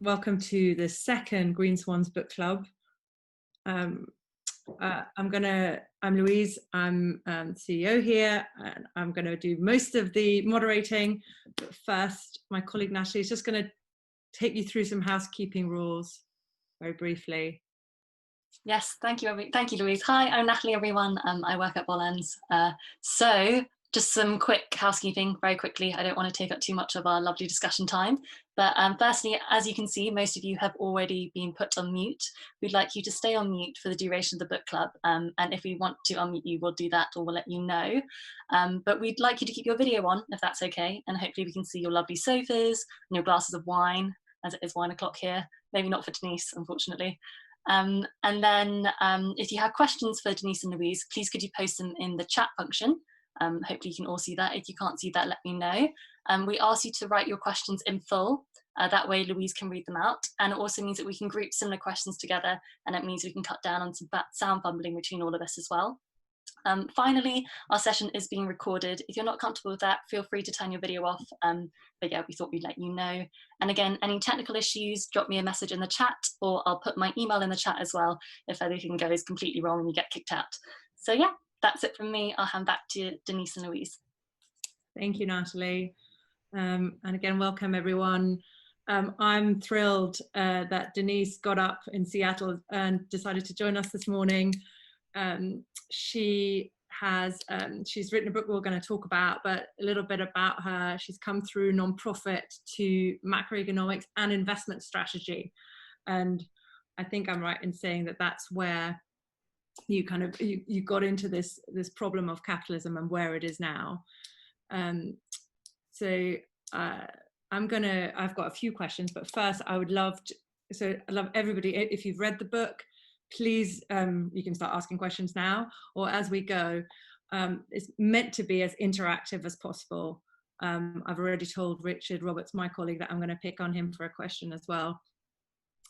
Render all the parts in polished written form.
welcome to the second Green Swans Book Club. I'm Louise, I'm CEO here, and I'm going to do most of the moderating. But first, my colleague Natalie is just going to take you through some housekeeping rules very briefly. Yes, thank you, Louise. Hi, I'm Natalie, everyone. I work at Bollens. So just some quick housekeeping very quickly. I don't want to take up too much of our lovely discussion time. But firstly, as you can see, most of you have already been put on mute. We'd like you to stay on mute for the duration of the book club. And if we want to unmute you, we'll do that, or we'll let you know. But we'd like you to keep your video on, if that's okay. And hopefully we can see your lovely sofas and your glasses of wine, as it is 1 o'clock here. Maybe not for Denise, unfortunately. And then if you have questions for Denise and Louise, please could you post them in the chat function. Hopefully you can all see that. If you can't see that, let me know. We ask you to write your questions in full. That way Louise can read them out. And it also means that we can group similar questions together, and it means we can cut down on some sound fumbling between all of us as well. Finally, our session is being recorded. If you're not comfortable with that, feel free to turn your video off. But yeah, we thought we'd let you know. And again, any technical issues, drop me a message in the chat, or I'll put my email in the chat as well if anything goes completely wrong and you get kicked out. So yeah, that's it from me. I'll hand back to Denise and Louise. Thank you, Natalie. And again, welcome everyone. I'm thrilled that Denise got up in Seattle and decided to join us this morning. She's written a book we're going to talk about, but a little bit about her. She's come through nonprofit to macroeconomics and investment strategy, and I think I'm right in saying that that's where you you got into this problem of capitalism and where it is now. I've got a few questions, but first I'd love everybody, if you've read the book, please, you can start asking questions now or as we go. It's meant to be as interactive as possible. I've already told Richard Roberts, my colleague, that I'm going to pick on him for a question as well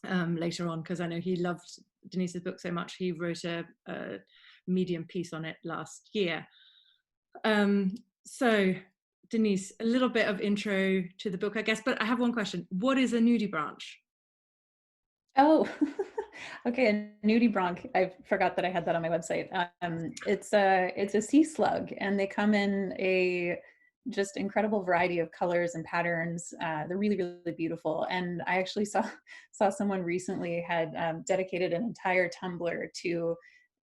later on, because I know he loved Denise's book so much. He wrote a Medium piece on it last year. So Denise, a little bit of intro to the book, I guess, but I have one question. What is a Nudie branch? Oh, okay, a Nudie branch. I forgot that I had that on my website. It's a sea slug, and they come in a just incredible variety of colors and patterns. They're really, really beautiful. And I actually saw someone recently had dedicated an entire Tumblr to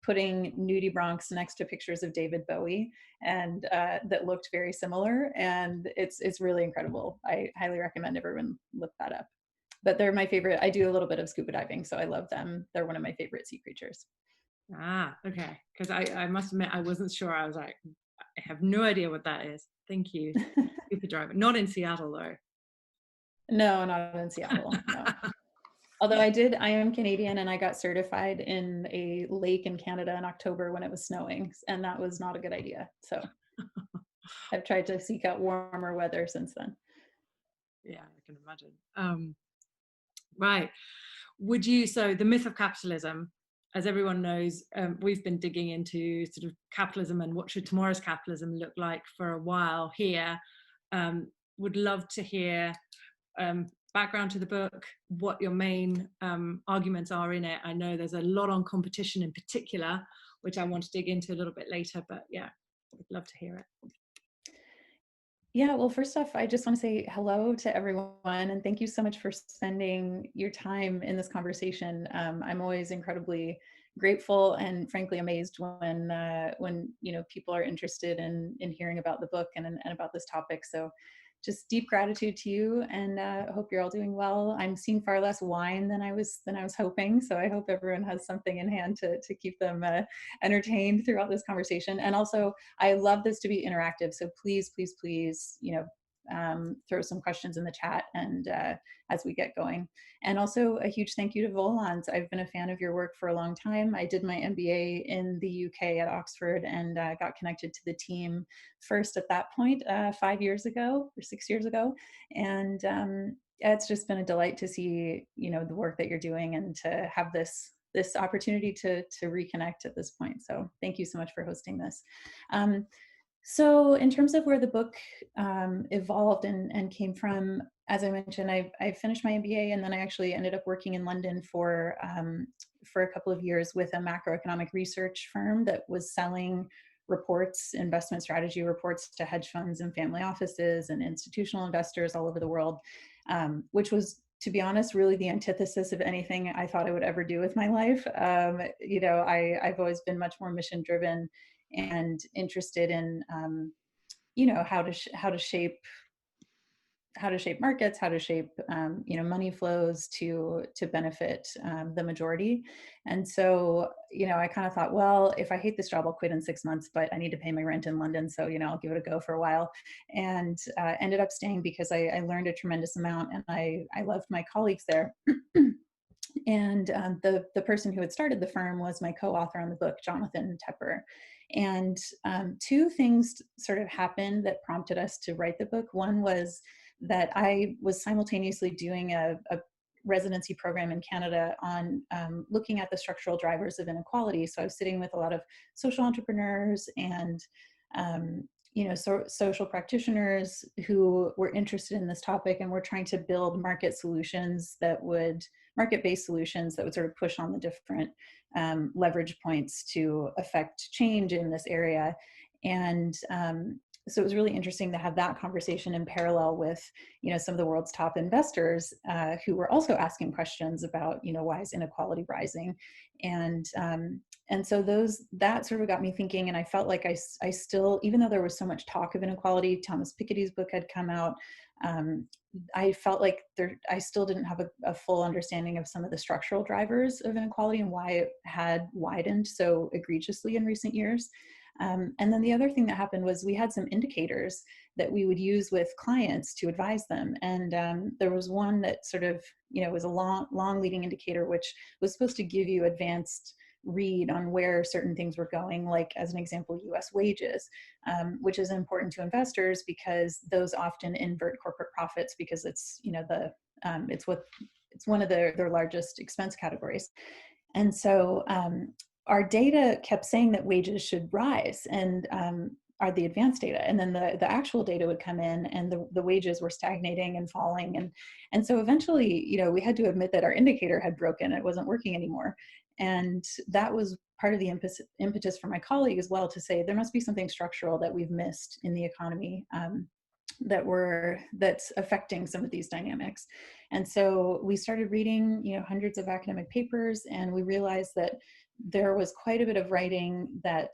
putting nudie broncs next to pictures of David Bowie, and that looked very similar. And it's really incredible. I highly recommend everyone look that up. But they're my favorite. I do a little bit of scuba diving, so I love them. They're one of my favorite sea creatures. Ah, okay. Because I must admit, I wasn't sure. I was like, I have no idea what that is. Thank you. Scuba diving. Not in Seattle, though. No, not in Seattle. No. Although I am Canadian, and I got certified in a lake in Canada in October when it was snowing, and that was not a good idea. So I've tried to seek out warmer weather since then. Yeah, I can imagine. Right. So the myth of capitalism, as everyone knows, we've been digging into sort of capitalism and what should tomorrow's capitalism look like for a while here. Would love to hear background to the book, what your main arguments are in it. I know there's a lot on competition in particular, which I want to dig into a little bit later, but yeah, I'd love to hear it. Yeah, well, first off, I just want to say hello to everyone, and thank you so much for spending your time in this conversation. I'm always incredibly grateful and frankly amazed when people are interested in hearing about the book and about this topic. So just deep gratitude to you, and I hope you're all doing well. I'm seeing far less wine than I was hoping, so I hope everyone has something in hand to keep them entertained throughout this conversation. And also, I love this to be interactive, so please, throw some questions in the chat and as we get going. And also a huge thank you to Volans. I've been a fan of your work for a long time. I did my MBA in the UK at Oxford, and got connected to the team first at that point 5 years ago or 6 years ago. And it's just been a delight to see the work that you're doing, and to have this opportunity to reconnect at this point. So thank you so much for hosting this. So in terms of where the book evolved and came from, as I mentioned, I finished my MBA, and then I actually ended up working in London for a couple of years with a macroeconomic research firm that was selling reports, investment strategy reports, to hedge funds and family offices and institutional investors all over the world, which was, to be honest, really the antithesis of anything I thought I would ever do with my life. I've always been much more mission driven and interested in how to shape markets, how to shape money flows to benefit the majority. And so I kind of thought, well, if I hate this job, I'll quit in 6 months, but I need to pay my rent in London, so I'll give it a go for a while. And ended up staying because I learned a tremendous amount, and I loved my colleagues there. And the person who had started the firm was my co-author on the book, Jonathan Tepper. And two things sort of happened that prompted us to write the book. One was that I was simultaneously doing a residency program in Canada on looking at the structural drivers of inequality. So I was sitting with a lot of social entrepreneurs and social practitioners who were interested in this topic, and were trying to build market-based solutions that would sort of push on the different leverage points to affect change in this area. And so it was really interesting to have that conversation in parallel with some of the world's top investors who were also asking questions about why is inequality rising. And so that sort of got me thinking, and I felt like I still, even though there was so much talk of inequality, Thomas Piketty's book had come out, I felt like I still didn't have a full understanding of some of the structural drivers of inequality and why it had widened so egregiously in recent years. And then the other thing that happened was we had some indicators that we would use with clients to advise them. And there was one that sort of, was a long leading indicator, which was supposed to give you advanced read on where certain things were going, like as an example, US wages, which is important to investors because those often invert corporate profits because it's, it's one of their largest expense categories. And so our data kept saying that wages should rise, and are the advanced data, and then the actual data would come in, and the wages were stagnating and falling, and so eventually we had to admit that our indicator had broken. It wasn't working anymore. And that was part of the impetus for my colleague as well, to say there must be something structural that we've missed in the economy that's affecting some of these dynamics. And so we started reading hundreds of academic papers, and we realized that there was quite a bit of writing that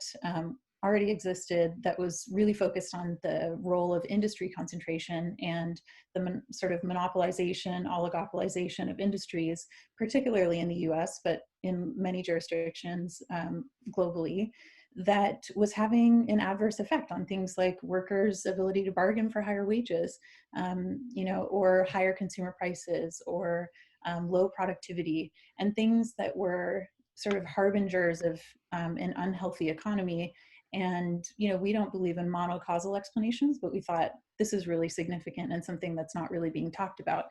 already existed that was really focused on the role of industry concentration and the sort of monopolization, oligopolization of industries, particularly in the US, but in many jurisdictions globally, that was having an adverse effect on things like workers' ability to bargain for higher wages, or higher consumer prices, or low productivity, and things that were sort of harbingers of an unhealthy economy. And we don't believe in monocausal explanations, but we thought this is really significant and something that's not really being talked about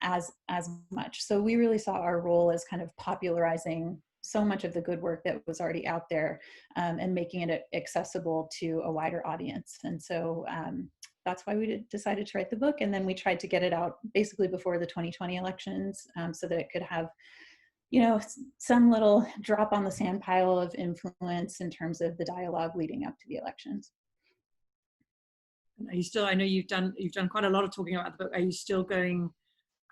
as much. So we really saw our role as kind of popularizing so much of the good work that was already out there, and making it accessible to a wider audience. And so that's why we decided to write the book. And then we tried to get it out basically before the 2020 elections, so that it could have some little drop on the sand pile of influence in terms of the dialogue leading up to the elections. Are you still, I know you've done quite a lot of talking about the book. Are you still going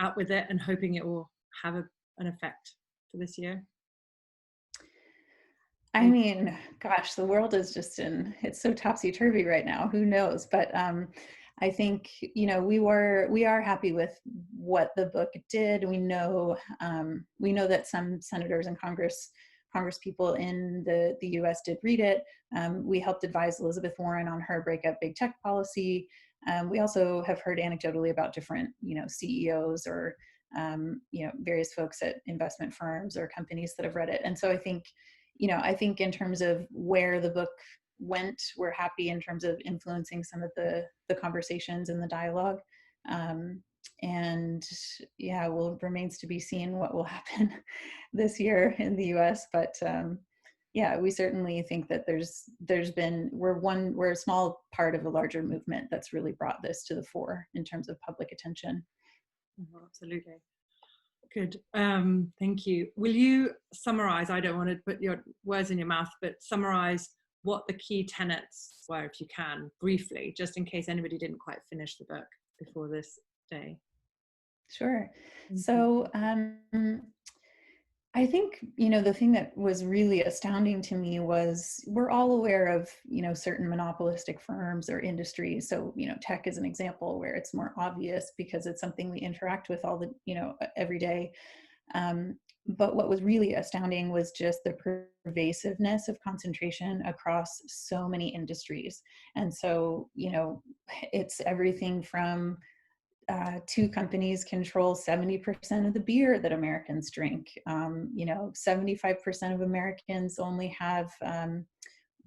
out with it and hoping it will have an effect for this year? I mean, gosh, the world is just it's so topsy-turvy right now. Who knows? But I think, we are happy with what the book did. We know that some senators and Congress people in the US did read it. We helped advise Elizabeth Warren on her break up big tech policy. We also have heard anecdotally about different, CEOs or, various folks at investment firms or companies that have read it. And so I think in terms of where the book went, we're happy in terms of influencing some of the conversations and the dialogue. And yeah, well, it remains to be seen what will happen this year in the US, but yeah, we certainly think that we're a small part of a larger movement that's really brought this to the fore in terms of public attention. Absolutely. Good. Thank you. Will you summarize, I don't want to put your words in your mouth, but summarize what the key tenets were, if you can, briefly, just in case anybody didn't quite finish the book before this day? Sure. So I think, the thing that was really astounding to me was we're all aware of, certain monopolistic firms or industries. So, tech is an example where it's more obvious because it's something we interact with all the, every day. But what was really astounding was just the pervasiveness of concentration across so many industries. And so, it's everything from two companies control 70% of the beer that Americans drink. 75% of Americans only have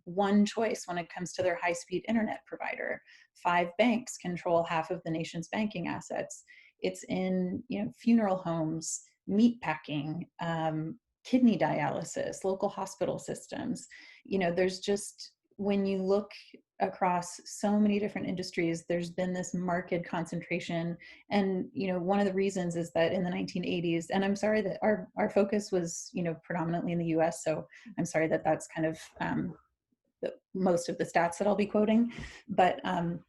one choice when it comes to their high-speed internet provider. 5 banks control half of the nation's banking assets. It's in funeral homes, meat packing, kidney dialysis, local hospital systems. There's just, when you look across so many different industries, there's been this marked concentration. And, one of the reasons is that in the 1980s, and I'm sorry that our focus was, predominantly in the US, so I'm sorry that that's kind of most of the stats that I'll be quoting, but, in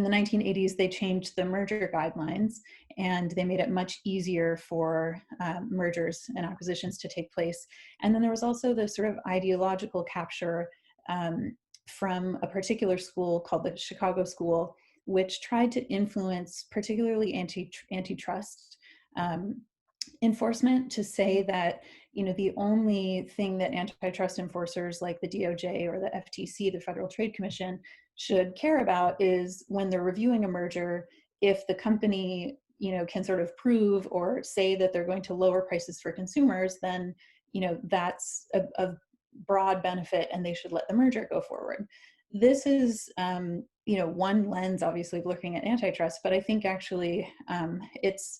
the 1980s, they changed the merger guidelines and they made it much easier for mergers and acquisitions to take place. And then there was also the sort of ideological capture from a particular school called the Chicago School, which tried to influence particularly antitrust enforcement to say that, the only thing that antitrust enforcers like the DOJ or the FTC, the Federal Trade Commission, should care about is when they're reviewing a merger, if the company, can sort of prove or say that they're going to lower prices for consumers, then, that's a broad benefit and they should let the merger go forward. This is, one lens, obviously, of looking at antitrust, but I think actually it's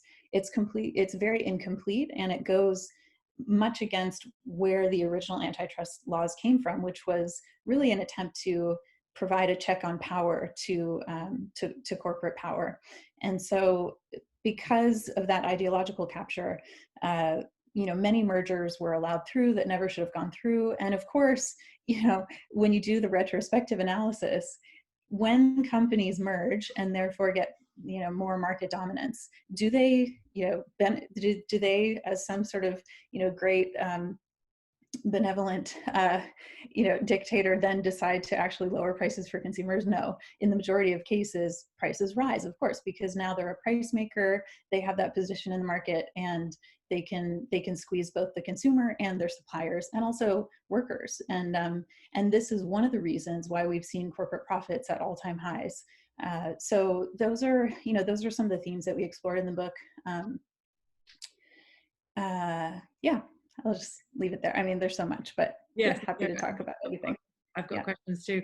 very incomplete, and it goes much against where the original antitrust laws came from, which was really an attempt to provide a check on power to corporate power. And so because of that ideological capture, many mergers were allowed through that never should have gone through. And of course, when you do the retrospective analysis, when companies merge and therefore get more market dominance, do they do they, as some sort of great benevolent dictator, then decide to actually lower prices for consumers? No. In the majority of cases, prices rise, of course, because now they're a price maker, they have that position in the market, and they can squeeze both the consumer and their suppliers and also workers. And this is one of the reasons why we've seen corporate profits at all-time highs. So those are some of the themes that we explored in the book. Yeah, I'll just leave it there. I mean, there's so much, but yes, happy to talk about anything. I've got questions too.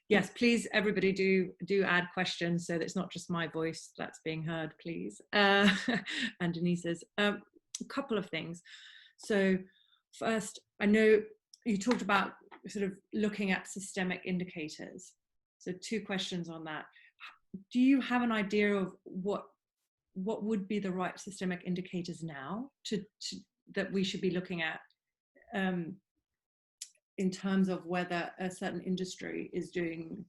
Yes, please, everybody do add questions so that it's not just my voice that's being heard, please. And Denise's. A couple of things. So first, I know you talked about sort of looking at systemic indicators. So 2 questions on that. Do you have an idea of what would be the right systemic indicators now that we should be looking at in terms of whether a certain industry is doing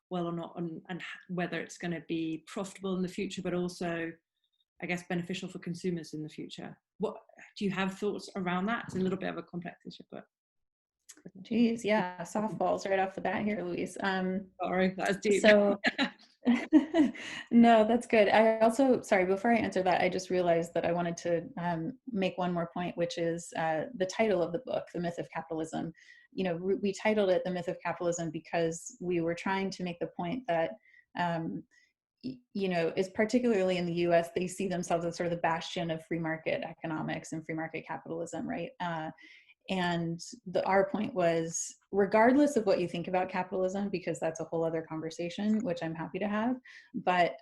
well or not, and whether it's going to be profitable in the future, but also, I guess, beneficial for consumers in the future? What do you have thoughts around that? It's a little bit of a complex issue, but. Geez, yeah, softballs right off the bat here, Louise. Sorry, that was deep. So, no, that's good. I also, sorry, before I answer that, I just realized that I wanted to make one more point, which is the title of the book, The Myth of Capitalism. We titled it The Myth of Capitalism because we were trying to make the point that, is particularly in the US, they see themselves as sort of the bastion of free market economics and free market capitalism, right? And our point was, regardless of what you think about capitalism, because that's a whole other conversation, which I'm happy to have, but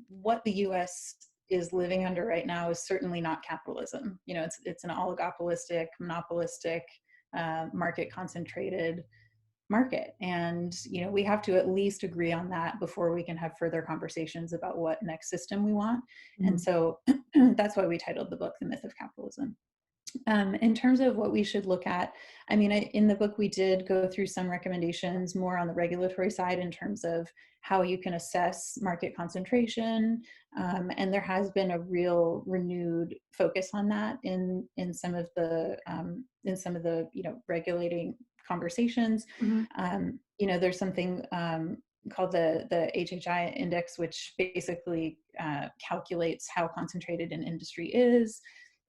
what the US is living under right now is certainly not capitalism. You know, it's an oligopolistic, monopolistic, market concentrated market. And, you know, we have to at least agree on that before we can have further conversations about what next system we want. And so that's why we titled the book The Myth of Capitalism. In terms of what we should look at, I mean, in the book, we did go through some recommendations more on the regulatory side in terms of how you can assess market concentration. And there has been a real renewed focus on that in some of the you know, regulating conversations. You know, there's something called the Hhi Index, which basically calculates how concentrated an industry is.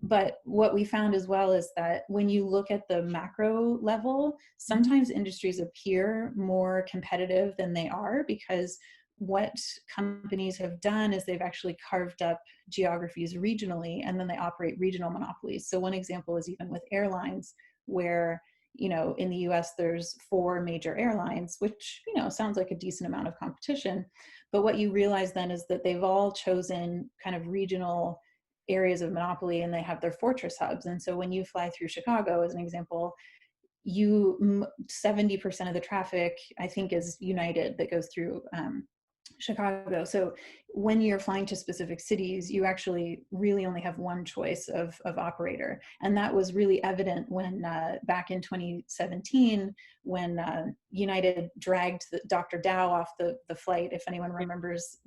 But what we found as well is that when you look at the macro level, sometimes industries appear more competitive than they are, because what companies have done is they've actually carved up geographies regionally, and then they operate regional monopolies. So one example is even with airlines, where, you know, in the US there's 4 major airlines, which, you know, sounds like a decent amount of competition. But what you realize then is that they've all chosen kind of regional areas of monopoly, and they have their fortress hubs. And so when you fly through Chicago, as an example, 70% of the traffic, I think, is United that goes through Chicago. So when you're flying to specific cities, you actually really only have one choice of operator. And that was really evident when back in 2017, when United dragged Dr. Dow off the flight, if anyone remembers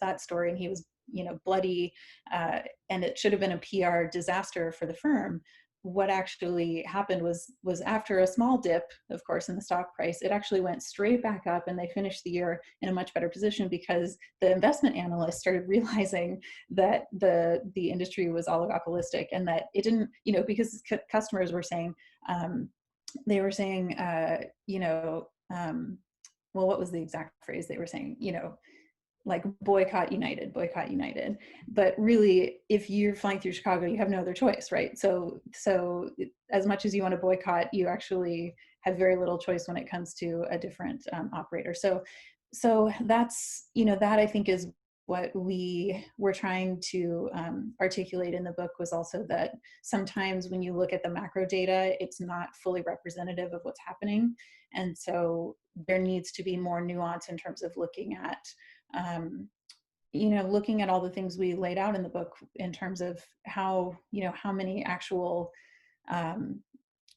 that story, and he was, you know, bloody, and it should have been a PR disaster for the firm. What actually happened was after a small dip, of course, in the stock price, it actually went straight back up, and they finished the year in a much better position, because the investment analysts started realizing that the industry was oligopolistic, and that it didn't, you know, because customers were saying, you know, well, what was the exact phrase they were saying? You know, like boycott United. But really, if you're flying through Chicago, you have no other choice, right? So as much as you want to boycott, you actually have very little choice when it comes to a different operator. So that's, you know, that I think is what we were trying to articulate in the book, was also that sometimes when you look at the macro data, it's not fully representative of what's happening. And so there needs to be more nuance in terms of looking at you know, looking at all the things we laid out in the book in terms of how, you know, how many actual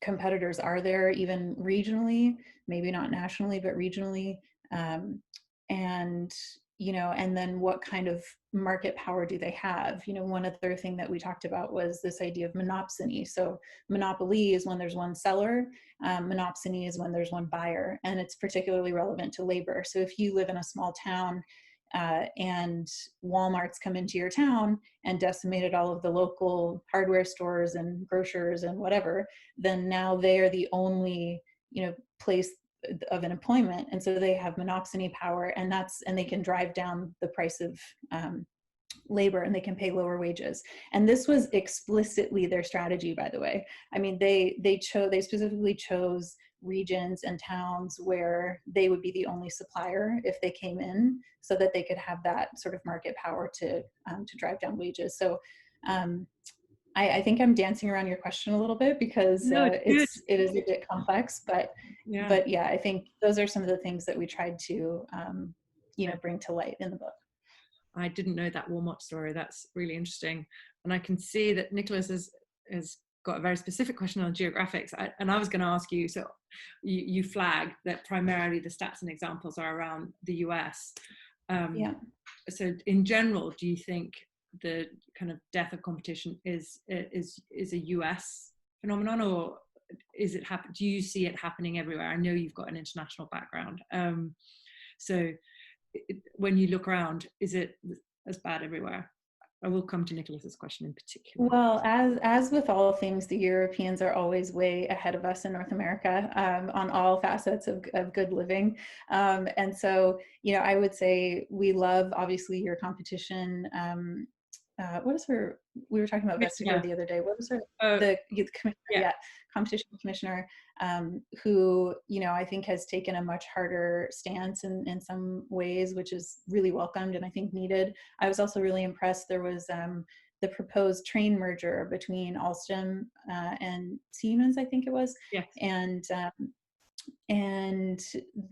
competitors are there, even regionally, maybe not nationally, but regionally, and, you know, and then what kind of market power do they have? You know, one other thing that we talked about was this idea of monopsony. So monopoly is when there's one seller, monopsony is when there's one buyer, and it's particularly relevant to labor. So if you live in a small town and Walmart's come into your town and decimated all of the local hardware stores and grocers and whatever, then now they are the only, you know, place of an employment, and so they have monopsony power, and they can drive down the price of labor, and they can pay lower wages. And this was explicitly their strategy, by the way. I mean, they specifically chose regions and towns where they would be the only supplier if they came in, so that they could have that sort of market power to drive down wages. So I think I'm dancing around your question a little bit, because No, it is a bit complex, but yeah, I think those are some of the things that we tried to you know, bring to light in the book. I didn't know that Walmart story. That's really interesting. And I can see that Nicholas has got a very specific question on geographics. And I was going to ask you, so you flagged that primarily the stats and examples are around the US. Yeah. So in general, do you think the kind of death of competition is a US phenomenon, or is it do you see it happening everywhere? I know you've got an international background. So when you look around, is it as bad everywhere? I will come to Nicholas's question in particular. Well, as with all things, the Europeans are always way ahead of us in North America on all facets of good living. And so, you know, I would say we love, obviously, your competition what is her, we were talking about Vestager the other day. What was her, the commissioner, competition commissioner, who, you know, I think has taken a much harder stance in some ways, which is really welcomed and I think needed. I was also really impressed. There was the proposed train merger between Alstom and Siemens, I think it was. Yes. And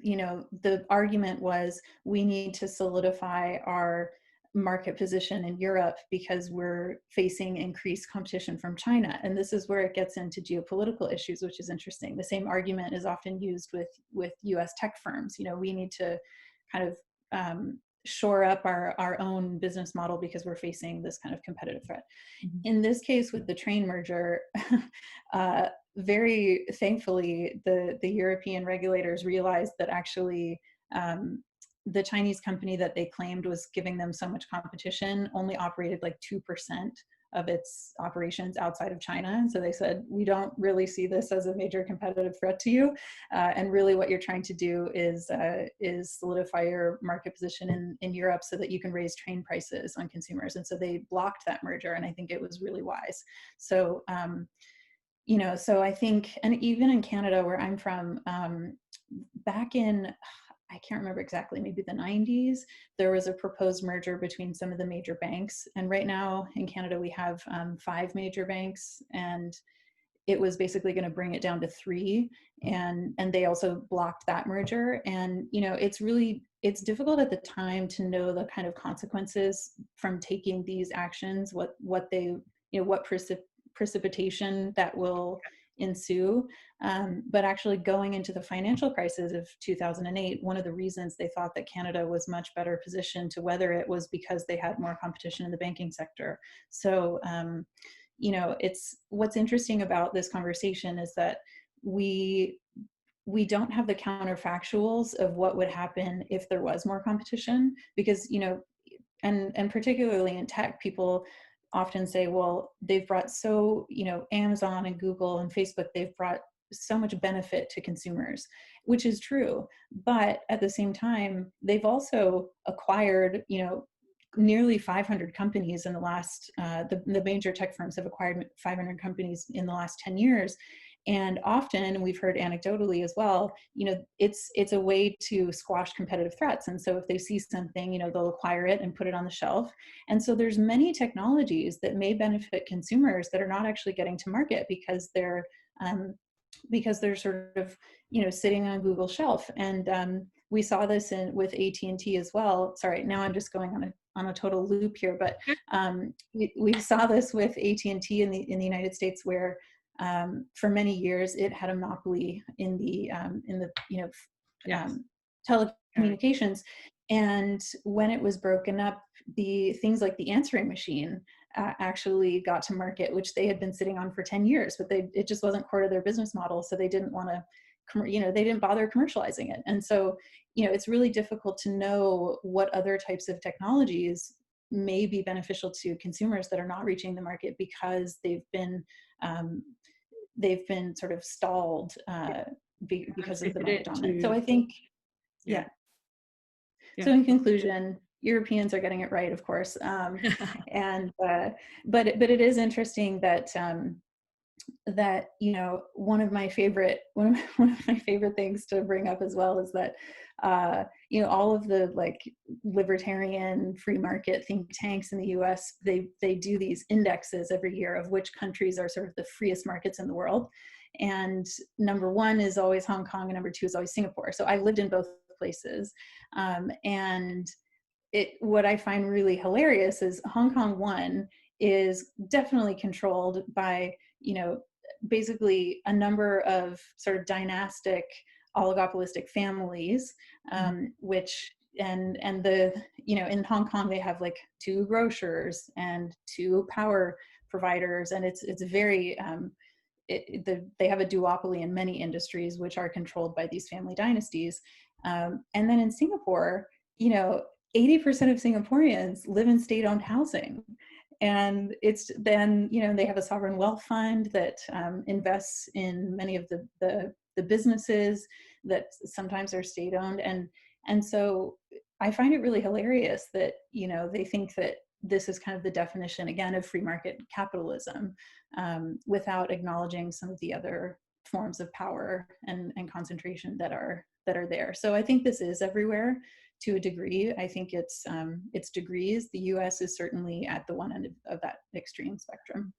you know, the argument was we need to solidify our market position in Europe because we're facing increased competition from China. And this is where it gets into geopolitical issues, which is interesting. The same argument is often used with US tech firms. You know, we need to kind of shore up our own business model because we're facing this kind of competitive threat. Mm-hmm. In this case with the train merger, very thankfully, the European regulators realized that actually the Chinese company that they claimed was giving them so much competition only operated like 2% of its operations outside of China. And so they said, we don't really see this as a major competitive threat to you. And really what you're trying to do is solidify your market position in Europe so that you can raise train prices on consumers. And so they blocked that merger. And I think it was really wise. So, you know, so I think, and even in Canada, where I'm from, back in, I can't remember exactly, maybe the 90s, there was a proposed merger between some of the major banks. And right now in Canada, we have 5 major banks, and it was basically going to bring it down to 3. And they also blocked that merger. And, you know, it's difficult at the time to know the kind of consequences from taking these actions, what they, you know, what precipitation that will ensue. But actually going into the financial crisis of 2008, one of the reasons they thought that Canada was much better positioned to weather it was because they had more competition in the banking sector. So, you know, what's interesting about this conversation is that we don't have the counterfactuals of what would happen if there was more competition, because, you know, and particularly in tech, people often say, well, they've brought you know, Amazon and Google and Facebook, they've brought so much benefit to consumers, which is true. But at the same time, they've also acquired, you know, nearly 500 companies in the last, the major tech firms have acquired 500 companies in the last 10 years. And often, we've heard anecdotally as well, you know, it's a way to squash competitive threats. And so if they see something, you know, they'll acquire it and put it on the shelf. And so there's many technologies that may benefit consumers that are not actually getting to market because they're sort of, you know, sitting on Google's shelf. And we saw this with AT&T as well. Sorry, now I'm just going on a total loop here, but we saw this with AT&T in the United States, where for many years it had a monopoly in the you know, telecommunications. And when it was broken up, the things like the answering machine actually got to market, which they had been sitting on for 10 years, but it just wasn't core to their business model. So they didn't want to, you know, they didn't bother commercializing it. And so, you know, it's really difficult to know what other types of technologies may be beneficial to consumers that are not reaching the market because they've been sort of stalled because of the market dominance. So I think, yeah. So in conclusion, Europeans are getting it right, of course, and but it is interesting that that, you know, one of my favorite things to bring up as well is that you know, all of the like libertarian free market think tanks in the US, they do these indexes every year of which countries are sort of the freest markets in the world. And number 1 is always Hong Kong, and number 2 is always Singapore. So I lived in both places, and what I find really hilarious is Hong Kong 1 is definitely controlled by, you know, basically a number of sort of dynastic oligopolistic families, which and the, you know, in Hong Kong they have like 2 grocers and 2 power providers, and it's very they have a duopoly in many industries which are controlled by these family dynasties. And then in Singapore, you know, 80% of Singaporeans live in state-owned housing. And it's then, you know, they have a sovereign wealth fund that invests in many of the businesses that sometimes are state-owned. And so I find it really hilarious that, you know, they think that this is kind of the definition, again, of free market capitalism, without acknowledging some of the other forms of power and concentration that are there. So I think this is everywhere to a degree. I think it's degrees. The US is certainly at the one end of that extreme spectrum.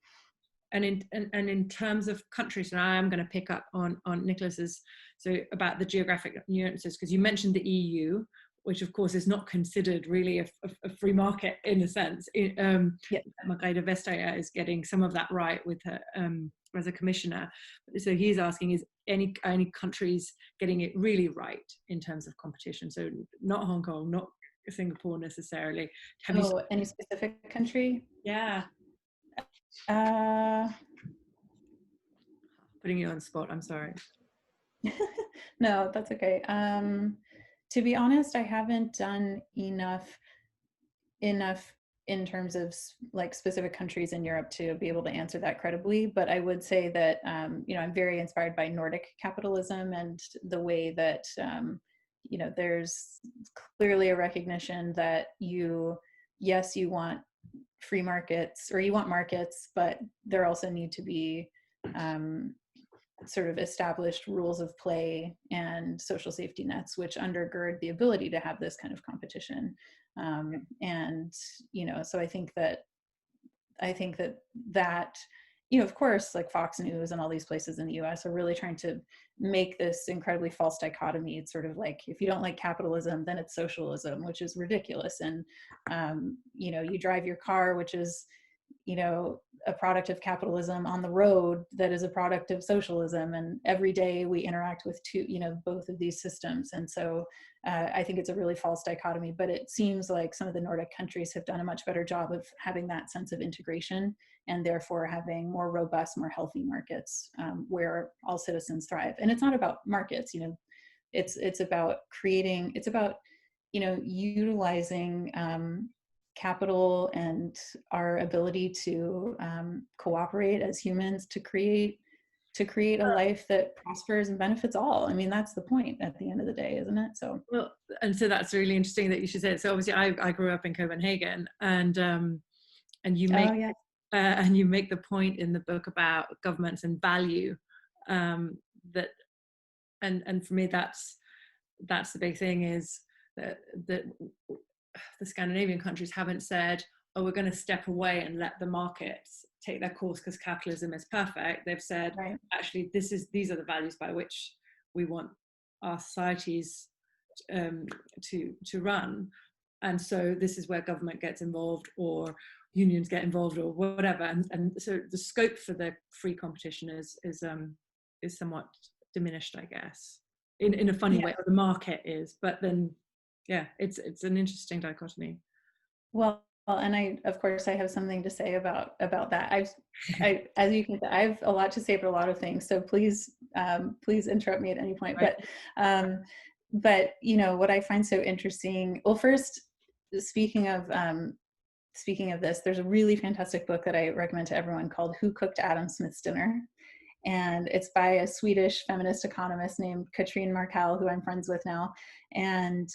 And in terms of countries, and I am going to pick up on Nicholas's, so about the geographic nuances, because you mentioned the EU, which of course is not considered really a free market in a sense. Margrethe Vestager is getting some of that right with her as a commissioner. So he's asking, is any countries getting it really right in terms of competition? So not Hong Kong, not Singapore necessarily. Any specific country? Yeah. Putting you on the spot, I'm sorry. No, that's okay. To be honest, I haven't done enough in terms of like specific countries in Europe to be able to answer that credibly. But I would say that, you know, I'm very inspired by Nordic capitalism and the way that, you know, there's clearly a recognition that yes, you want free markets, or you want markets, but there also need to be sort of established rules of play and social safety nets, which undergird the ability to have this kind of competition. And, you know, so I think that, you know, of course, like Fox News and all these places in the US are really trying to make this incredibly false dichotomy. It's sort of like, if you don't like capitalism, then it's socialism, which is ridiculous. And, you know, you drive your car, which is, you know, a product of capitalism, on the road that is a product of socialism. And every day we interact with both of these systems. And so I think it's a really false dichotomy, but it seems like some of the Nordic countries have done a much better job of having that sense of integration, and therefore having more robust, more healthy markets where all citizens thrive. And it's not about markets, you know, it's about creating, it's about, you know, utilizing capital and our ability to cooperate as humans to create a life that prospers and benefits all. I mean, that's the point at the end of the day, isn't it? So, well, and so that's really interesting that you should say it. So obviously I grew up in Copenhagen, and you make and you make the point in the book about governments and value, that and for me that's the big thing, is that the Scandinavian countries haven't said, oh, we're going to step away and let the markets take their course because capitalism is perfect. They've said, right, actually, these are the values by which we want our societies to run. And so this is where government gets involved, or unions get involved, or whatever. And so the scope for the free competition is somewhat diminished, I guess, in a funny way. Or the market is, but then, yeah, it's an interesting dichotomy. Well, and of course I have something to say about that. As you can, I have a lot to say about a lot of things. So please interrupt me at any point. Right. But you know what I find so interesting. Well, first, speaking of this, there's a really fantastic book that I recommend to everyone called "Who Cooked Adam Smith's Dinner?" And it's by a Swedish feminist economist named Katrin Markell, who I'm friends with now. And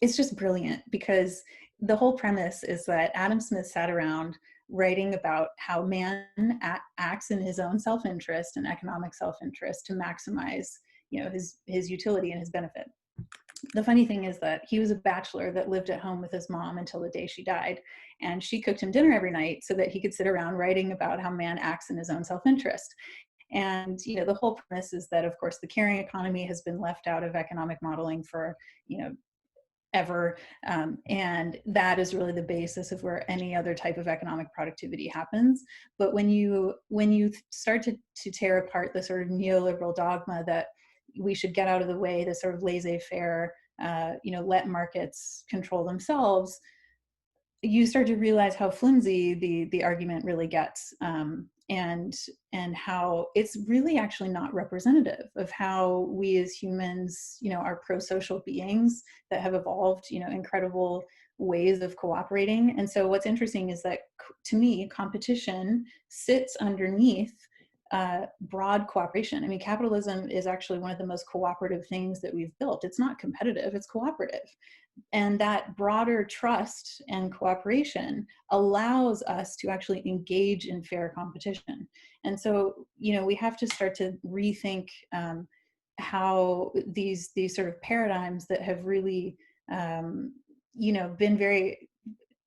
it's just brilliant, because the whole premise is that Adam Smith sat around writing about how man acts in his own self-interest and economic self-interest to maximize, you know, his utility and his benefit. The funny thing is that he was a bachelor that lived at home with his mom until the day she died, and she cooked him dinner every night so that he could sit around writing about how man acts in his own self-interest. And, you know, the whole premise is that, of course, the caring economy has been left out of economic modeling for, you know, ever. And that is really the basis of where any other type of economic productivity happens. But when you start to tear apart the sort of neoliberal dogma that we should get out of the way, the sort of laissez-faire, you know, let markets control themselves, you start to realize how flimsy the argument really gets, and how it's really actually not representative of how we as humans, you know, are pro-social beings that have evolved, you know, incredible ways of cooperating. And so what's interesting is that, to me, competition sits underneath broad cooperation. I mean, capitalism is actually one of the most cooperative things that we've built. It's not competitive, it's cooperative. And that broader trust and cooperation allows us to actually engage in fair competition. And so, we have to start to rethink how these sort of paradigms that have really, been very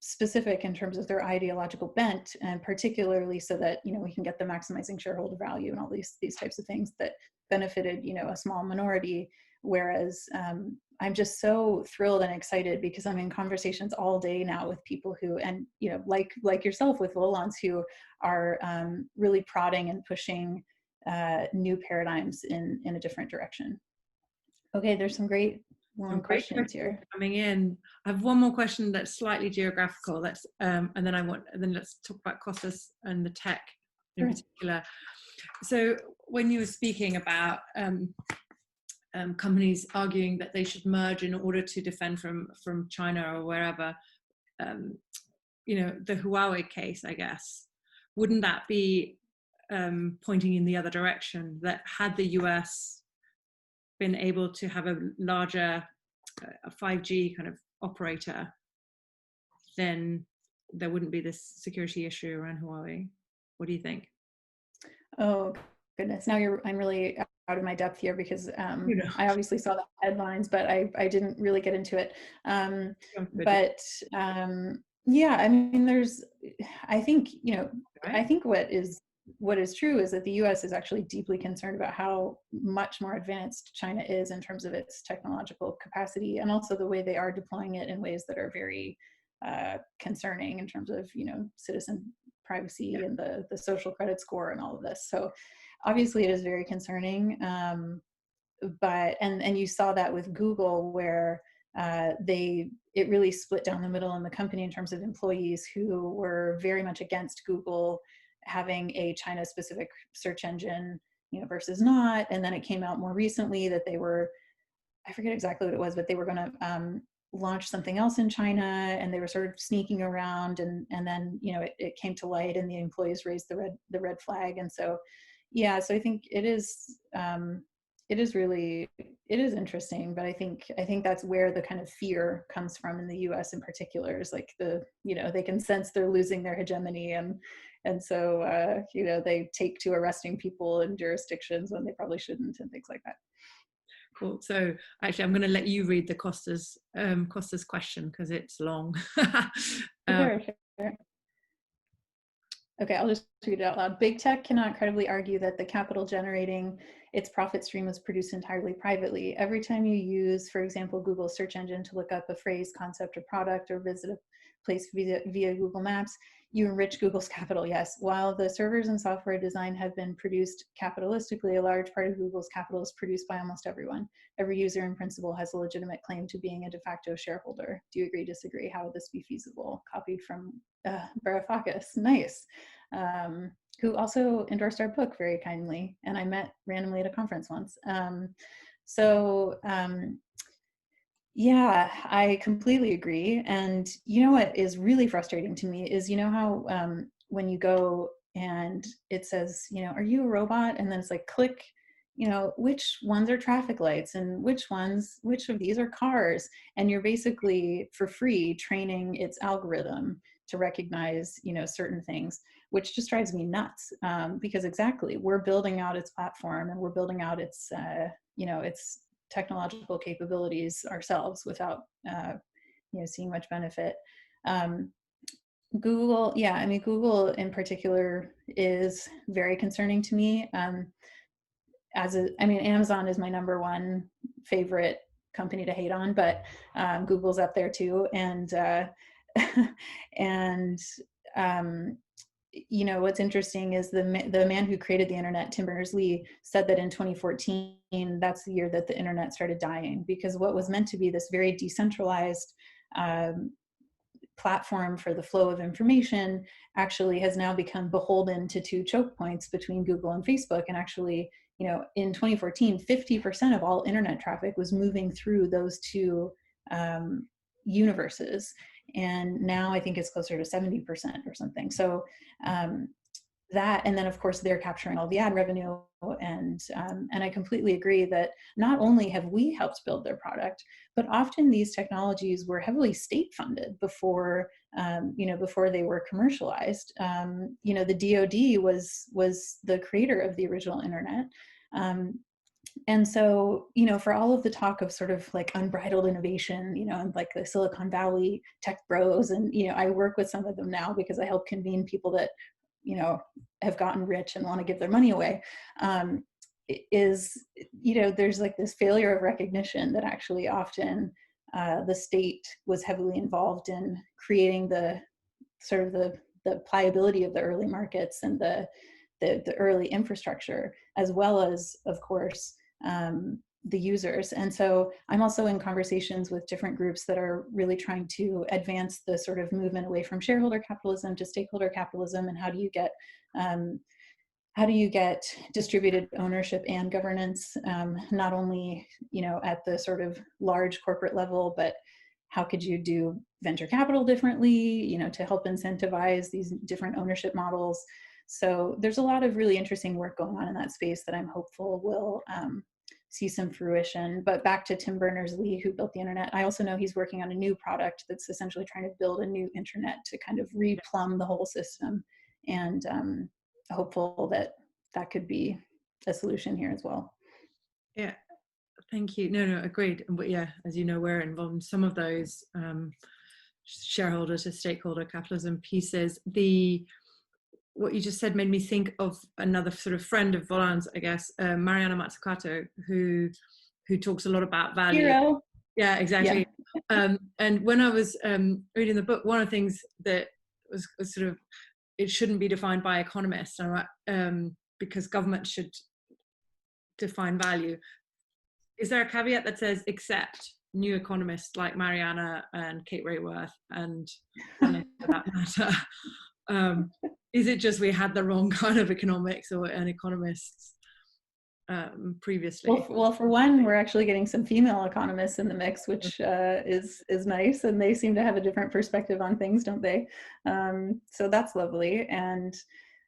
specific in terms of their ideological bent, and particularly so that we can get the maximizing shareholder value and all these types of things that benefited a small minority. Whereas I'm just so thrilled and excited because I'm in conversations all day now with people who, and like yourself with Volans, who are really prodding and pushing new paradigms in a different direction. Okay, there's some great questions here coming in. I have one more question that's slightly geographical. That's and then let's talk about Costas and the tech in particular. So when you were speaking about companies arguing that they should merge in order to defend from China or wherever, the Huawei case, I guess, wouldn't that be pointing in the other direction? That had the US been able to have a larger a 5G kind of operator, then there wouldn't be this security issue around Huawei. What do you think? Oh goodness, now I'm really out of my depth here because I obviously saw the headlines, but I didn't really get into it. Yeah, I mean, I think what is true is that the US is actually deeply concerned about how much more advanced China is in terms of its technological capacity, and also the way they are deploying it in ways that are very concerning in terms of citizen privacy and the social credit score and all of this. So obviously it is very concerning, but you saw that with Google, where it really split down the middle in the company in terms of employees who were very much against Google having a China specific search engine, versus not. And then it came out more recently that they were, I forget exactly what it was, but they were going to launch something else in China, and they were sort of sneaking around, and then it came to light, and the employees raised the red flag. And so so I think it is interesting, but I think that's where the kind of fear comes from in the US in particular, is like they can sense they're losing their hegemony, and so they take to arresting people in jurisdictions when they probably shouldn't, and things like that. Cool. So actually, I'm going to let you read the Costas question because it's long. Sure. Okay, I'll just read it out loud. Big tech cannot credibly argue that the capital generating its profit stream was produced entirely privately. Every time you use, for example, Google's search engine to look up a phrase, concept, or product, or visit a place via Google Maps, you enrich Google's capital, yes. While the servers and software design have been produced capitalistically, a large part of Google's capital is produced by almost everyone. Every user in principle has a legitimate claim to being a de facto shareholder. Do you agree, disagree? How would this be feasible? Copied from Varoufakis, nice. Who also endorsed our book very kindly, and I met randomly at a conference once. Yeah, I completely agree. And what is really frustrating to me is, how when you go and it says, are you a robot? And then it's like, click, which ones are traffic lights and which of these are cars? And you're basically for free training its algorithm to recognize, certain things, which just drives me nuts, because exactly, we're building out its platform, and we're building out its, its technological capabilities ourselves without, seeing much benefit. Google, Google in particular is very concerning to me. Amazon is my number one favorite company to hate on, but Google's up there too. And what's interesting is the man who created the internet, Tim Berners-Lee, said that in 2014, that's the year that the internet started dying, because what was meant to be this very decentralized platform for the flow of information actually has now become beholden to two choke points between Google and Facebook. And actually, in 2014, 50% of all internet traffic was moving through those two universes. And now I think it's closer to 70% or something. So that, and then of course they're capturing all the ad revenue, and I completely agree that not only have we helped build their product, but often these technologies were heavily state funded before before they were commercialized. The DoD was the creator of the original internet. And so, for all of the talk of sort of like unbridled innovation, and like the Silicon Valley tech bros, and, I work with some of them now because I help convene people that, have gotten rich and want to give their money away, there's like this failure of recognition that actually often the state was heavily involved in creating the sort of the pliability of the early markets and the early infrastructure, as well as, of course, the users. And so I'm also in conversations with different groups that are really trying to advance the sort of movement away from shareholder capitalism to stakeholder capitalism, and how do you get distributed ownership and governance, not only at the sort of large corporate level, but how could you do venture capital differently, to help incentivize these different ownership models. So there's a lot of really interesting work going on in that space that I'm hopeful will see some fruition. But back to Tim Berners-Lee, who built the internet, I also know he's working on a new product that's essentially trying to build a new internet to kind of replumb the whole system, and hopeful that that could be a solution here as well. Yeah, thank you. No, agreed. But yeah, as you know, we're involved in some of those shareholder to stakeholder capitalism pieces. What you just said made me think of another sort of friend of Volan's, I guess, Mariana Mazzucato, who talks a lot about value. Hero. Yeah, exactly. Yeah. And when I was reading the book, one of the things that was sort of, it shouldn't be defined by economists, because government should define value. Is there a caveat that says, except new economists like Mariana and Kate Raworth and for that matter? Is it just we had the wrong kind of economics and economists previously? Well, for one, we're actually getting some female economists in the mix, which is nice, and they seem to have a different perspective on things, don't they? So that's lovely.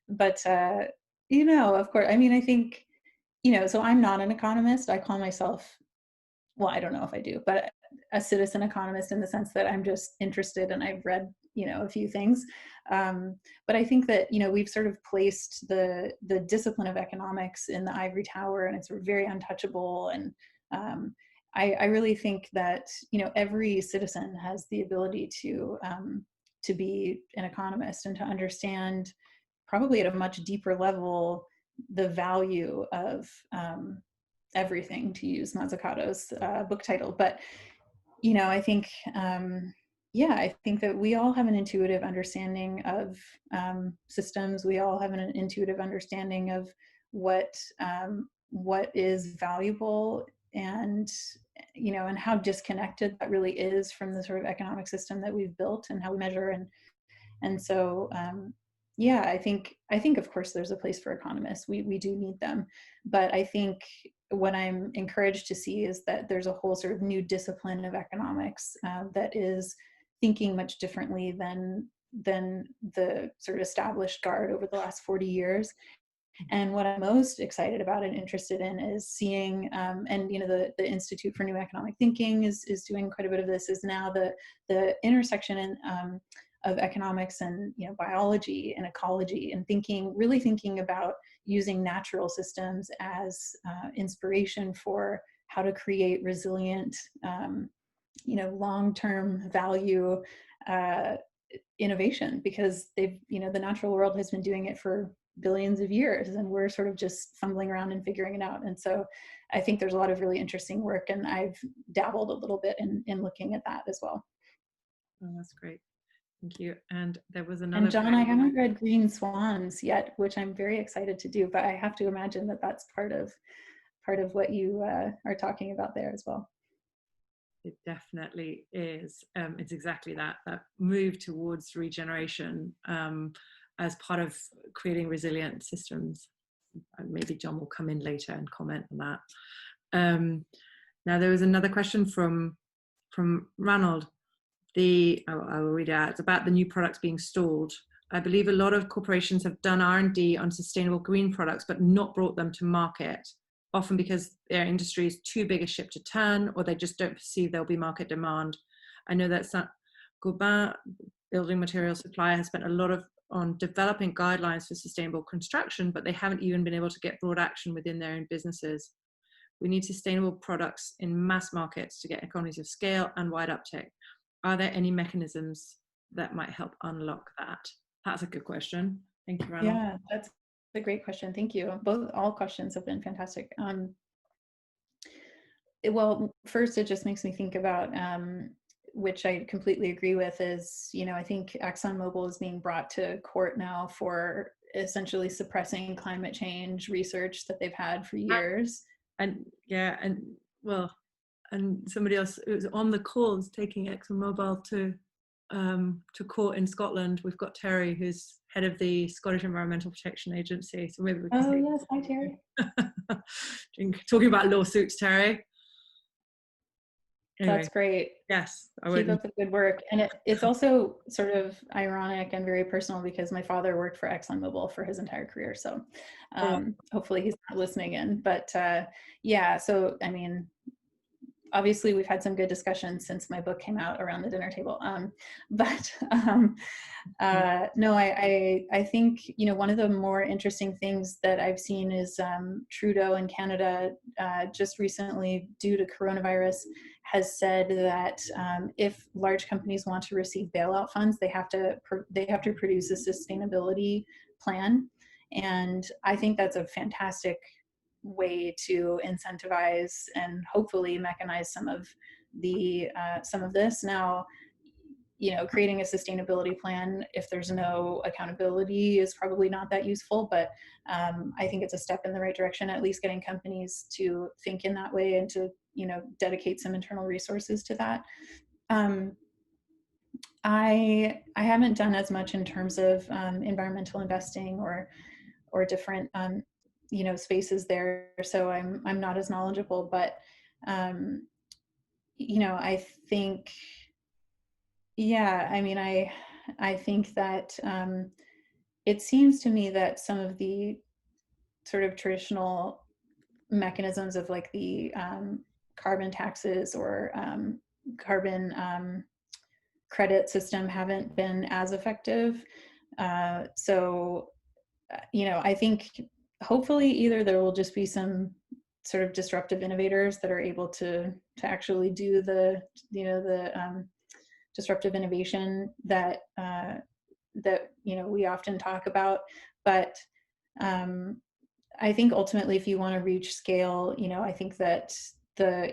But of course, I mean, I think, so I'm not an economist. I call myself, well, I don't know if I do, but a citizen economist, in the sense that I'm just interested and I've read, a few things. But I think that, we've sort of placed the discipline of economics in the ivory tower, and it's very untouchable. And I really think that, every citizen has the ability to be an economist and to understand, probably at a much deeper level, the value of everything, to use Mazzucato's book title. But I think I think that we all have an intuitive understanding of systems. We all have an intuitive understanding of what is valuable, and and how disconnected that really is from the sort of economic system that we've built and how we measure. And so I think of course there's a place for economists. We do need them, but I think what I'm encouraged to see is that there's a whole sort of new discipline of economics that is thinking much differently than the sort of established guard over the last 40 years. And what I'm most excited about and interested in is seeing, and the Institute for New Economic Thinking is doing quite a bit of this, is now the intersection of economics and biology and ecology, and really thinking about using natural systems as inspiration for how to create resilient, long-term value innovation, because the natural world has been doing it for billions of years, and we're sort of just fumbling around and figuring it out. And so I think there's a lot of really interesting work, and I've dabbled a little bit in looking at that as well. Oh, that's great. Thank you. And there was another. And John, I haven't read Green Swans yet, which I'm very excited to do, but I have to imagine that that's part of what you are talking about there as well. It definitely is. It's exactly that move towards regeneration as part of creating resilient systems. Maybe John will come in later and comment on that. Now there was another question from Ranald. I will read it out. It's about the new products being stalled. I believe a lot of corporations have done R&D on sustainable green products, but not brought them to market, often because their industry is too big a ship to turn, or they just don't perceive there'll be market demand. I know that Saint-Gobain building material supplier has spent a lot on developing guidelines for sustainable construction, but they haven't even been able to get broad action within their own businesses. We need sustainable products in mass markets to get economies of scale and wide uptake. Are there any mechanisms that might help unlock that? That's a good question. Thank you, Ronald. Yeah, that's a great question. Thank you. All questions have been fantastic. Well, first, it just makes me think about, which I completely agree with, is, I think ExxonMobil is being brought to court now for essentially suppressing climate change research that they've had for years. And somebody else who was on the call is taking ExxonMobil to court in Scotland. We've got Terry, who's head of the Scottish Environmental Protection Agency. So maybe we can yes, hi Terry. Talking about lawsuits, Terry. Anyway, that's great. Yes, keep up the good work. And it's also sort of ironic and very personal because my father worked for ExxonMobil for his entire career. So hopefully he's not listening in. But yeah, so I mean, obviously we've had some good discussions since my book came out around the dinner table. No, I think, one of the more interesting things that I've seen is Trudeau in Canada just recently, due to coronavirus, has said that if large companies want to receive bailout funds, they have to produce a sustainability plan. And I think that's a fantastic way to incentivize and hopefully mechanize some of this. Now, creating a sustainability plan, if there's no accountability, is probably not that useful, but I think it's a step in the right direction, at least getting companies to think in that way and to, dedicate some internal resources to that. I haven't done as much in terms of environmental investing or different spaces there, so I'm not as knowledgeable, but I think, yeah, I mean, I think that it seems to me that some of the sort of traditional mechanisms of like the carbon taxes or carbon credit system haven't been as effective. So, I think hopefully either there will just be some sort of disruptive innovators that are able to actually do the disruptive innovation that we often talk about, but I think ultimately, if you want to reach scale, I think that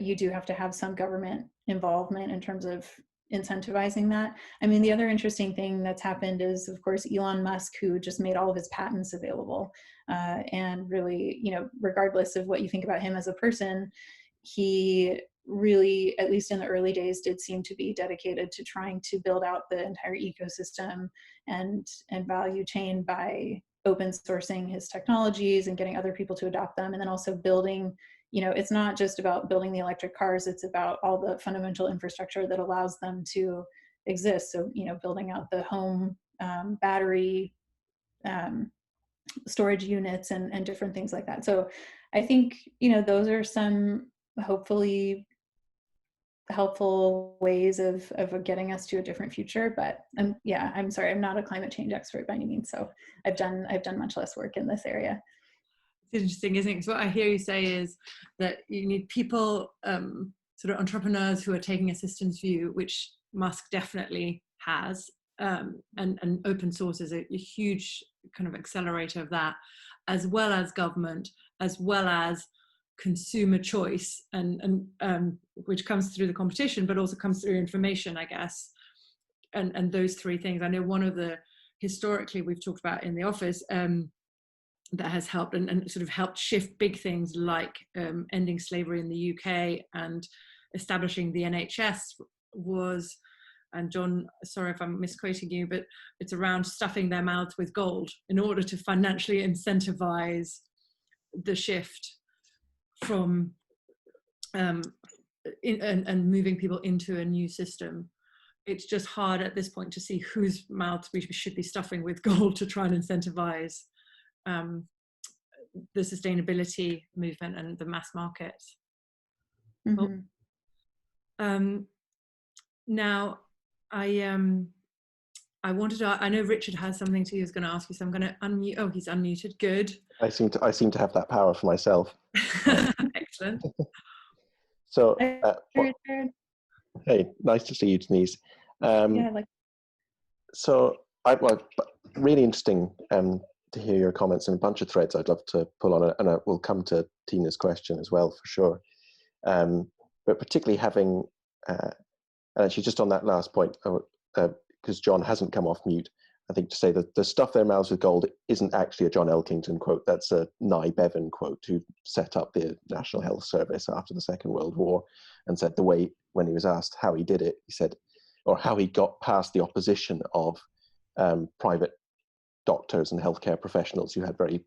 you do have to have some government involvement in terms of incentivizing that. I mean, the other interesting thing that's happened is, of course, Elon Musk, who just made all of his patents available, and really, regardless of what you think about him as a person, he really, at least in the early days, did seem to be dedicated to trying to build out the entire ecosystem and value chain by open sourcing his technologies and getting other people to adopt them, and then also building, it's not just about building the electric cars, it's about all the fundamental infrastructure that allows them to exist. So, building out the home battery storage units and different things like that. So I think, those are some hopefully helpful ways of getting us to a different future. But I'm sorry, I'm not a climate change expert by any means, so I've done much less work in this area. It's interesting, isn't it? Because what I hear you say is that you need people, sort of entrepreneurs who are taking a systems view, which Musk definitely has, and open source is a huge kind of accelerator of that, as well as government, as well as consumer choice, and which comes through the competition, but also comes through information, I guess. And those three things, I know one of the, historically, we've talked about in the office, that has helped and sort of helped shift big things like ending slavery in the UK and establishing the NHS was, and John, sorry if I'm misquoting you, but it's around stuffing their mouths with gold in order to financially incentivize the shift from and moving people into a new system. it's just hard at this point to see whose mouths we should be stuffing with gold to try and incentivize the sustainability movement and the mass markets. Mhm. Now, I wanted to, I know Richard has something he was going to ask you, so I'm going to unmute. Oh, he's unmuted. Good. I seem to have that power for myself. Excellent. So, Richard. hey, nice to see you, Denise. Yeah, like. So, well, really interesting to hear your comments, and a bunch of threads I'd love to pull on it, and we'll come to Tina's question as well for sure. But particularly having, and actually just on that last point, because John hasn't come off mute, I think to say that the stuff their mouths with gold isn't actually a John Elkington quote. That's a Nye Bevan quote, who set up the National Health Service after the Second World War, and said the way, when he was asked how he did it, he said, or how he got past the opposition of private doctors and healthcare professionals who had very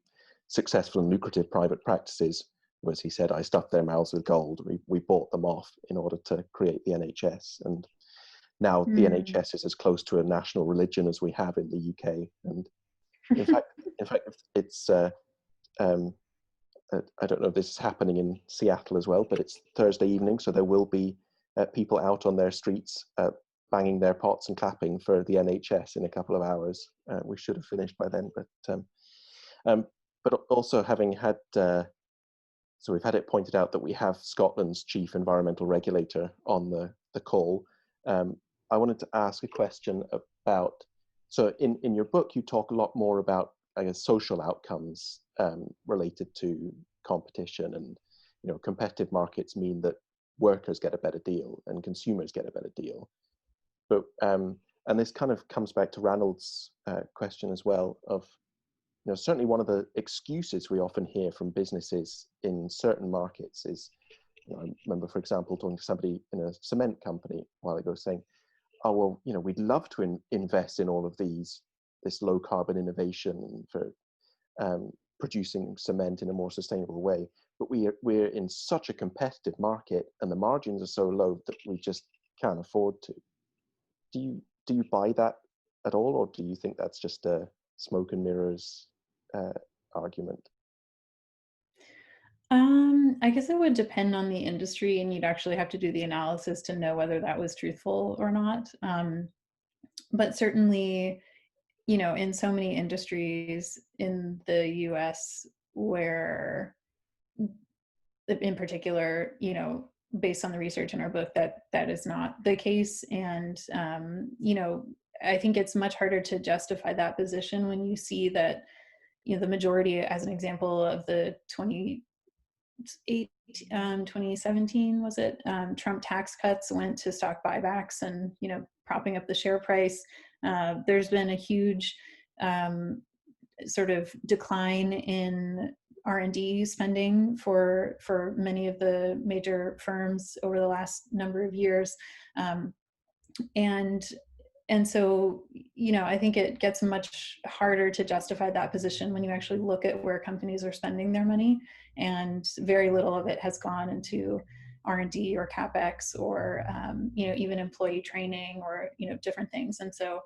successful and lucrative private practices, was, he said, I stuffed their mouths with gold. We bought them off in order to create the NHS. And now the NHS is as close to a national religion as we have in the UK. And in fact, it's, I don't know if this is happening in Seattle as well, but it's Thursday evening, so there will be people out on their streets banging their pots and clapping for the NHS in a couple of hours. We should have finished by then, but also having had, so we've had it pointed out that we have Scotland's chief environmental regulator on the call. I wanted to ask a question about, so in your book, you talk a lot more about, I guess, social outcomes related to competition, and, you know, competitive markets mean that workers get a better deal and consumers get a better deal. But and this kind of comes back to Ranald's question as well of, you know, certainly one of the excuses we often hear from businesses in certain markets is, you know, I remember, for example, talking to somebody in a cement company a while ago saying, oh, well, you know, we'd love to invest in all of this low carbon innovation for producing cement in a more sustainable way, but we're in such a competitive market and the margins are so low that we just can't afford to. Do you buy that at all, or do you think that's just a smoke and mirrors argument? I guess it would depend on the industry, and you'd actually have to do the analysis to know whether that was truthful or not. But certainly, you know, in so many industries in the US where, in particular, you know, based on the research in our book, that is not the case. And, you know, I think it's much harder to justify that position when you see that, you know, the majority, as an example of the 2017, was it, Trump tax cuts went to stock buybacks and, you know, propping up the share price. There's been a huge sort of decline in R&D spending for many of the major firms over the last number of years. And so, you know, I think it gets much harder to justify that position when you actually look at where companies are spending their money, and very little of it has gone into R&D or CapEx or, you know, even employee training or, you know, different things. And so,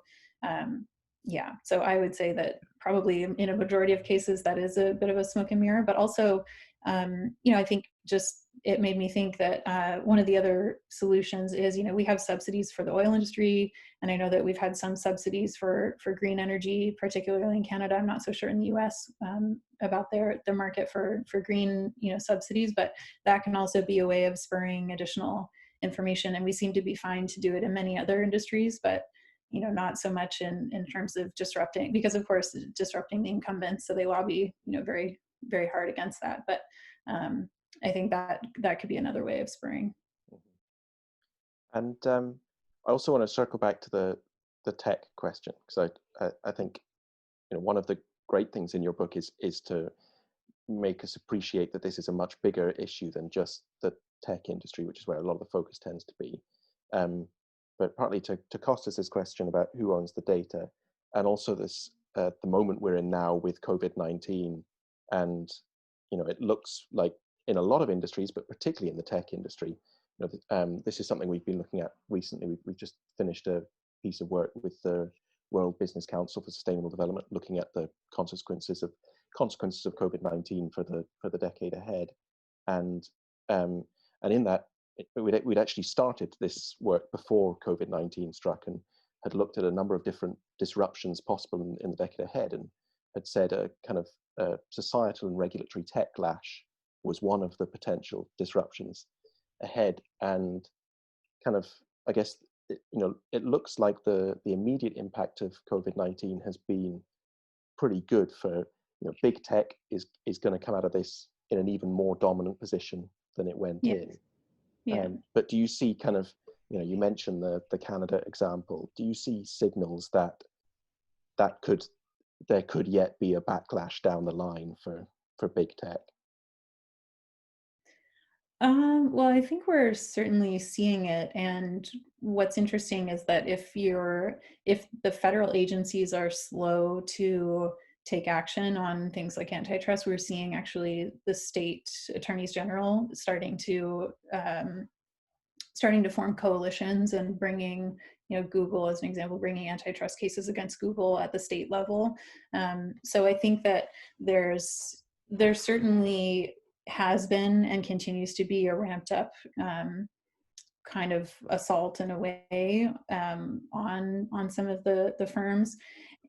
yeah, so I would say that probably in a majority of cases that is a bit of a smoke and mirror, but also, you know, I think just it made me think that one of the other solutions is, you know, we have subsidies for the oil industry, and I know that we've had some subsidies for green energy, particularly in Canada. I'm not so sure in the US about the market for green, you know, subsidies, but that can also be a way of spurring additional information. And we seem to be fine to do it in many other industries, but, you know, not so much in terms of disrupting, because of course disrupting the incumbents, so they lobby, you know, very, very hard against that. But I think that could be another way of spurring. And I also want to circle back to the tech question, because I think, you know, one of the great things in your book is to make us appreciate that this is a much bigger issue than just the tech industry, which is where a lot of the focus tends to be. But partly to Costas's question about who owns the data, and also this the moment we're in now with COVID-19, and, you know, it looks like in a lot of industries, but particularly in the tech industry, this is something we've been looking at recently. We've just finished a piece of work with the World Business Council for Sustainable Development, looking at the consequences of COVID-19 for the decade ahead, and in that we'd actually started this work before COVID-19 struck, and had looked at a number of different disruptions possible in the decade ahead, and had said a kind of societal and regulatory techlash was one of the potential disruptions ahead. And kind of, I guess, it looks like the immediate impact of COVID-19 has been pretty good for, big tech is going to come out of this in an even more dominant position than it went in. Yeah. But do you see kind of, you mentioned the Canada example, do you see signals that there could yet be a backlash down the line for big tech? Well, I think we're certainly seeing it, and what's interesting is that if the federal agencies are slow to take action on things like antitrust, we're seeing actually the state attorneys general starting to form coalitions and bringing, Google as an example, bringing antitrust cases against Google at the state level. So I think that there certainly has been and continues to be a ramped up kind of assault in a way on some of the firms.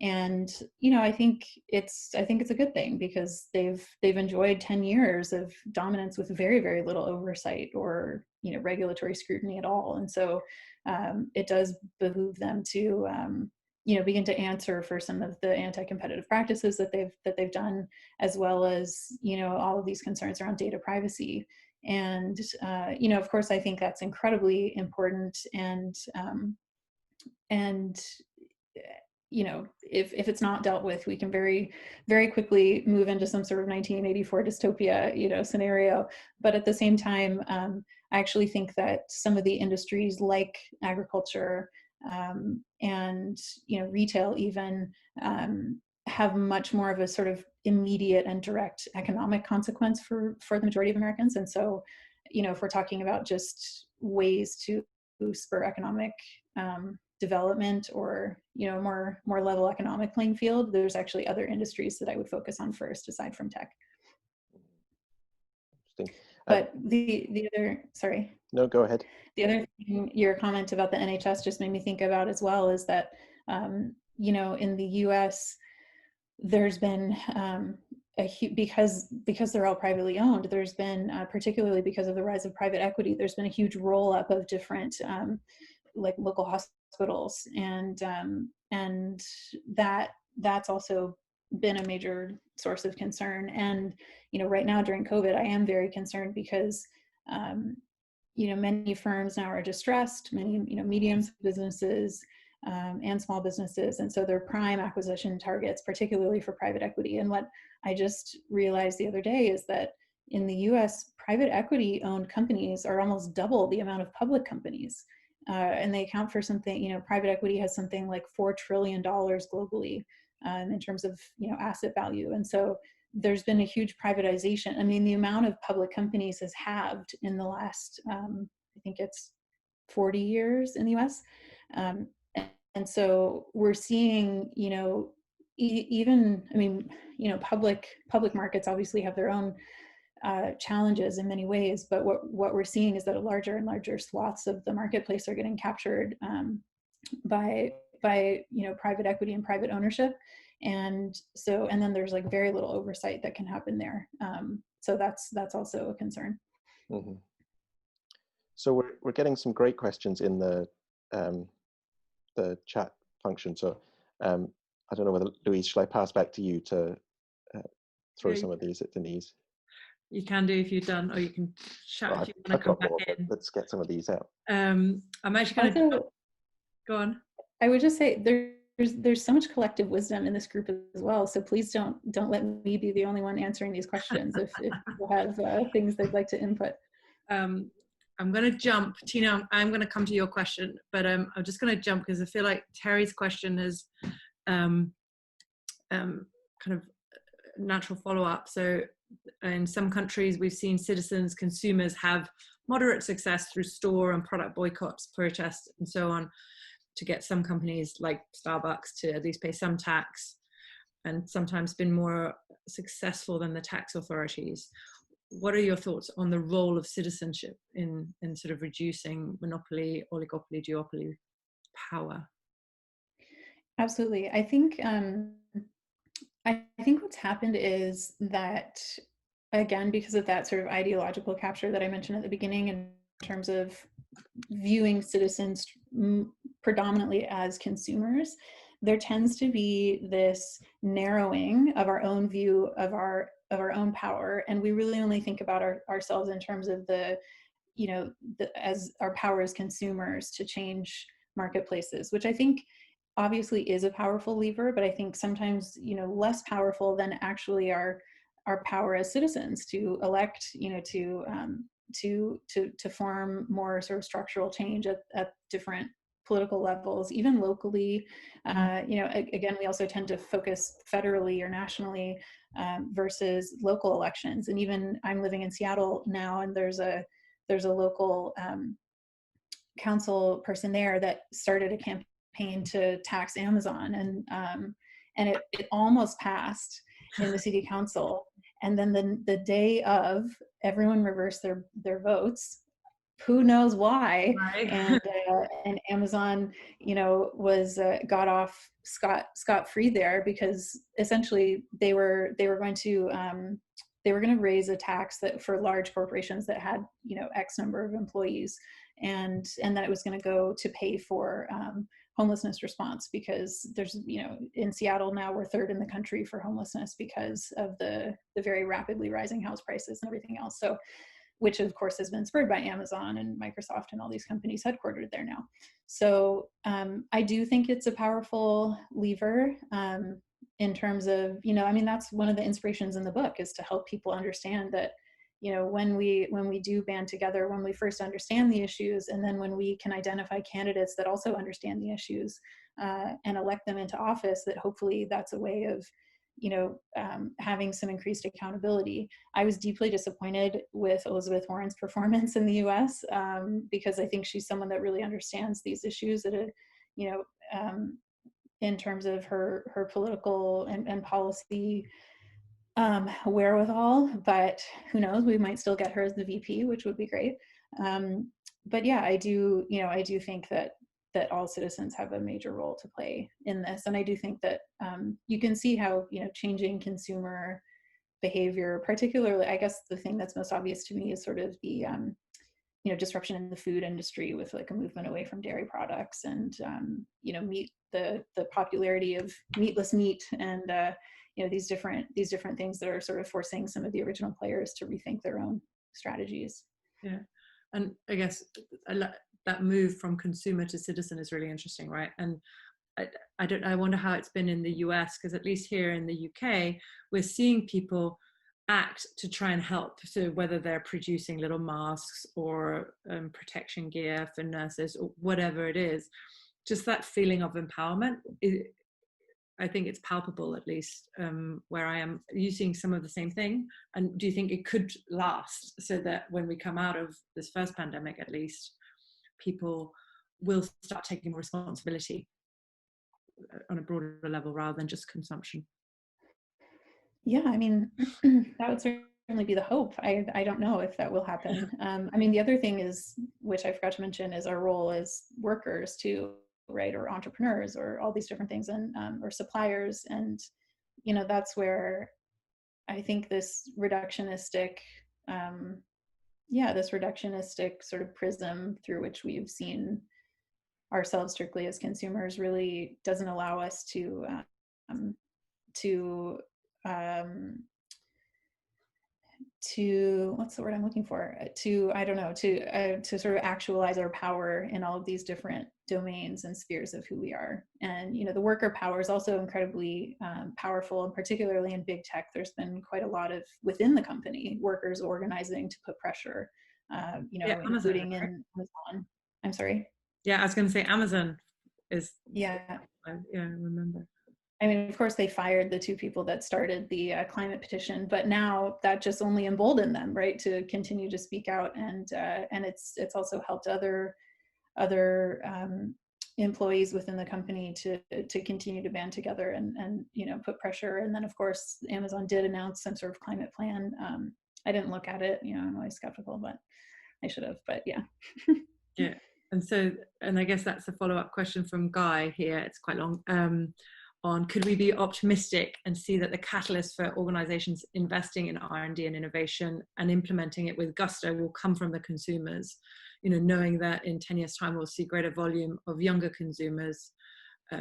And I think it's a good thing, because they've enjoyed 10 years of dominance with very, very little oversight or regulatory scrutiny at all. And so it does behoove them to begin to answer for some of the anti-competitive practices that they've done, as well as all of these concerns around data privacy. And of course, I think that's incredibly important. And if it's not dealt with, we can very, very quickly move into some sort of 1984 dystopia, scenario. But at the same time, I actually think that some of the industries like agriculture and retail even have much more of a sort of immediate and direct economic consequence for the majority of Americans. And so, if we're talking about just ways to spur economic development, or more level economic playing field, there's actually other industries that I would focus on first, aside from tech. Interesting. But the other, sorry. No, go ahead. The other thing, your comment about the NHS just made me think about as well, is that in the U.S. there's been because they're all privately owned, there's been particularly because of the rise of private equity, there's been a huge roll up of different like local hospitals, and that's also been a major source of concern. And right now during COVID, I am very concerned because many firms now are distressed, many medium businesses and small businesses, and so they're prime acquisition targets, particularly for private equity. And what I just realized the other day is that in the US, private equity owned companies are almost double the amount of public companies. And they account for something, private equity has something like $4 trillion globally in terms of, asset value. And so there's been a huge privatization. I mean, the amount of public companies has halved in the last, I think it's 40 years in the US. And so we're seeing, public markets obviously have their own challenges in many ways, but what we're seeing is that a larger and larger swaths of the marketplace are getting captured by private equity and private ownership, and then there's like very little oversight that can happen there. So that's also a concern. Mm-hmm. So we're getting some great questions in the chat function. So I don't know whether, Louise, shall I pass back to you to throw some of these at Denise? You can do if you're done, or you can chat if you want to come back in. Let's get some of these out. I'm actually going to go on. I would just say there's so much collective wisdom in this group as well. So please don't let me be the only one answering these questions. if people have things they'd like to input. I'm going to jump, Tina. I'm going to come to your question, but I'm just going to jump because I feel like Terry's question is kind of natural follow-up. So in some countries, we've seen citizens, consumers have moderate success through store and product boycotts, protests, and so on, to get some companies like Starbucks to at least pay some tax, and sometimes been more successful than the tax authorities. What are your thoughts on the role of citizenship in sort of reducing monopoly, oligopoly, duopoly power? Absolutely. I think what's happened is that, again, because of that sort of ideological capture that I mentioned at the beginning, in terms of viewing citizens predominantly as consumers, there tends to be this narrowing of our own view of our own power, and we really only think about ourselves in terms of as our power as consumers to change marketplaces, which I think obviously is a powerful lever, but I think sometimes less powerful than actually our power as citizens to elect, to form more sort of structural change at different political levels, even locally. Again, we also tend to focus federally or nationally versus local elections. And even I'm living in Seattle now, and there's a local council person there that started a campaign to tax Amazon, and it almost passed in the city council. And then the day of, everyone reversed their votes. Who knows why? Right. And Amazon, got off scot-free there, because essentially they were going to raise a tax that for large corporations that had X number of employees, and then it was going to go to pay for homelessness response, because there's in Seattle now we're third in the country for homelessness because of the very rapidly rising house prices and everything else. So, which of course has been spurred by Amazon and Microsoft and all these companies headquartered there now. So I do think it's a powerful lever in terms of, that's one of the inspirations in the book, is to help people understand that, when we do band together, when we first understand the issues, and then when we can identify candidates that also understand the issues and elect them into office, that hopefully that's a way of having some increased accountability. I was deeply disappointed with Elizabeth Warren's performance in the U.S. Because I think she's someone that really understands these issues at in terms of her political and policy wherewithal. But who knows? We might still get her as the VP, which would be great. But yeah, I do think that all citizens have a major role to play in this. And I do think that you can see how, changing consumer behavior, particularly, I guess the thing that's most obvious to me is sort of the, disruption in the food industry with like a movement away from dairy products, and, the popularity of meatless meat, and, these different things that are sort of forcing some of the original players to rethink their own strategies. Yeah. And I guess that move from consumer to citizen is really interesting, right? And I wonder how it's been in the US, because at least here in the UK, we're seeing people act to try and help. So whether they're producing little masks or protection gear for nurses or whatever it is, just that feeling of empowerment, I think it's palpable, at least where I am. Are you seeing some of the same thing? And do you think it could last, so that when we come out of this first pandemic, at least, people will start taking responsibility on a broader level rather than just consumption? Yeah, that would certainly be the hope. I don't know if that will happen. The other thing is, which I forgot to mention, is our role as workers too, right? Or entrepreneurs, or all these different things, and or suppliers. And that's where I think this reductionistic sort of prism through which we've seen ourselves strictly as consumers really doesn't allow us to what's the word I'm looking for? To sort of actualize our power in all of these different domains and spheres of who we are. And the worker power is also incredibly powerful, and particularly in big tech, there's been quite a lot of, within the company, workers organizing to put pressure, including in Amazon. I'm sorry. Yeah, I was going to say Amazon is. Yeah. Yeah, I remember. I mean, of course, they fired the two people that started the climate petition, but now that just only emboldened them, right, to continue to speak out, and it's also helped other employees within the company to continue to band together and put pressure. And then, of course, Amazon did announce some sort of climate plan. I didn't look at it. I'm always skeptical, but I should have. But yeah. Yeah. And I guess that's a follow-up question from Guy here. It's quite long. On could we be optimistic and see that the catalyst for organizations investing in R&D and innovation and implementing it with gusto will come from the consumers, knowing that in 10 years time we'll see greater volume of younger consumers,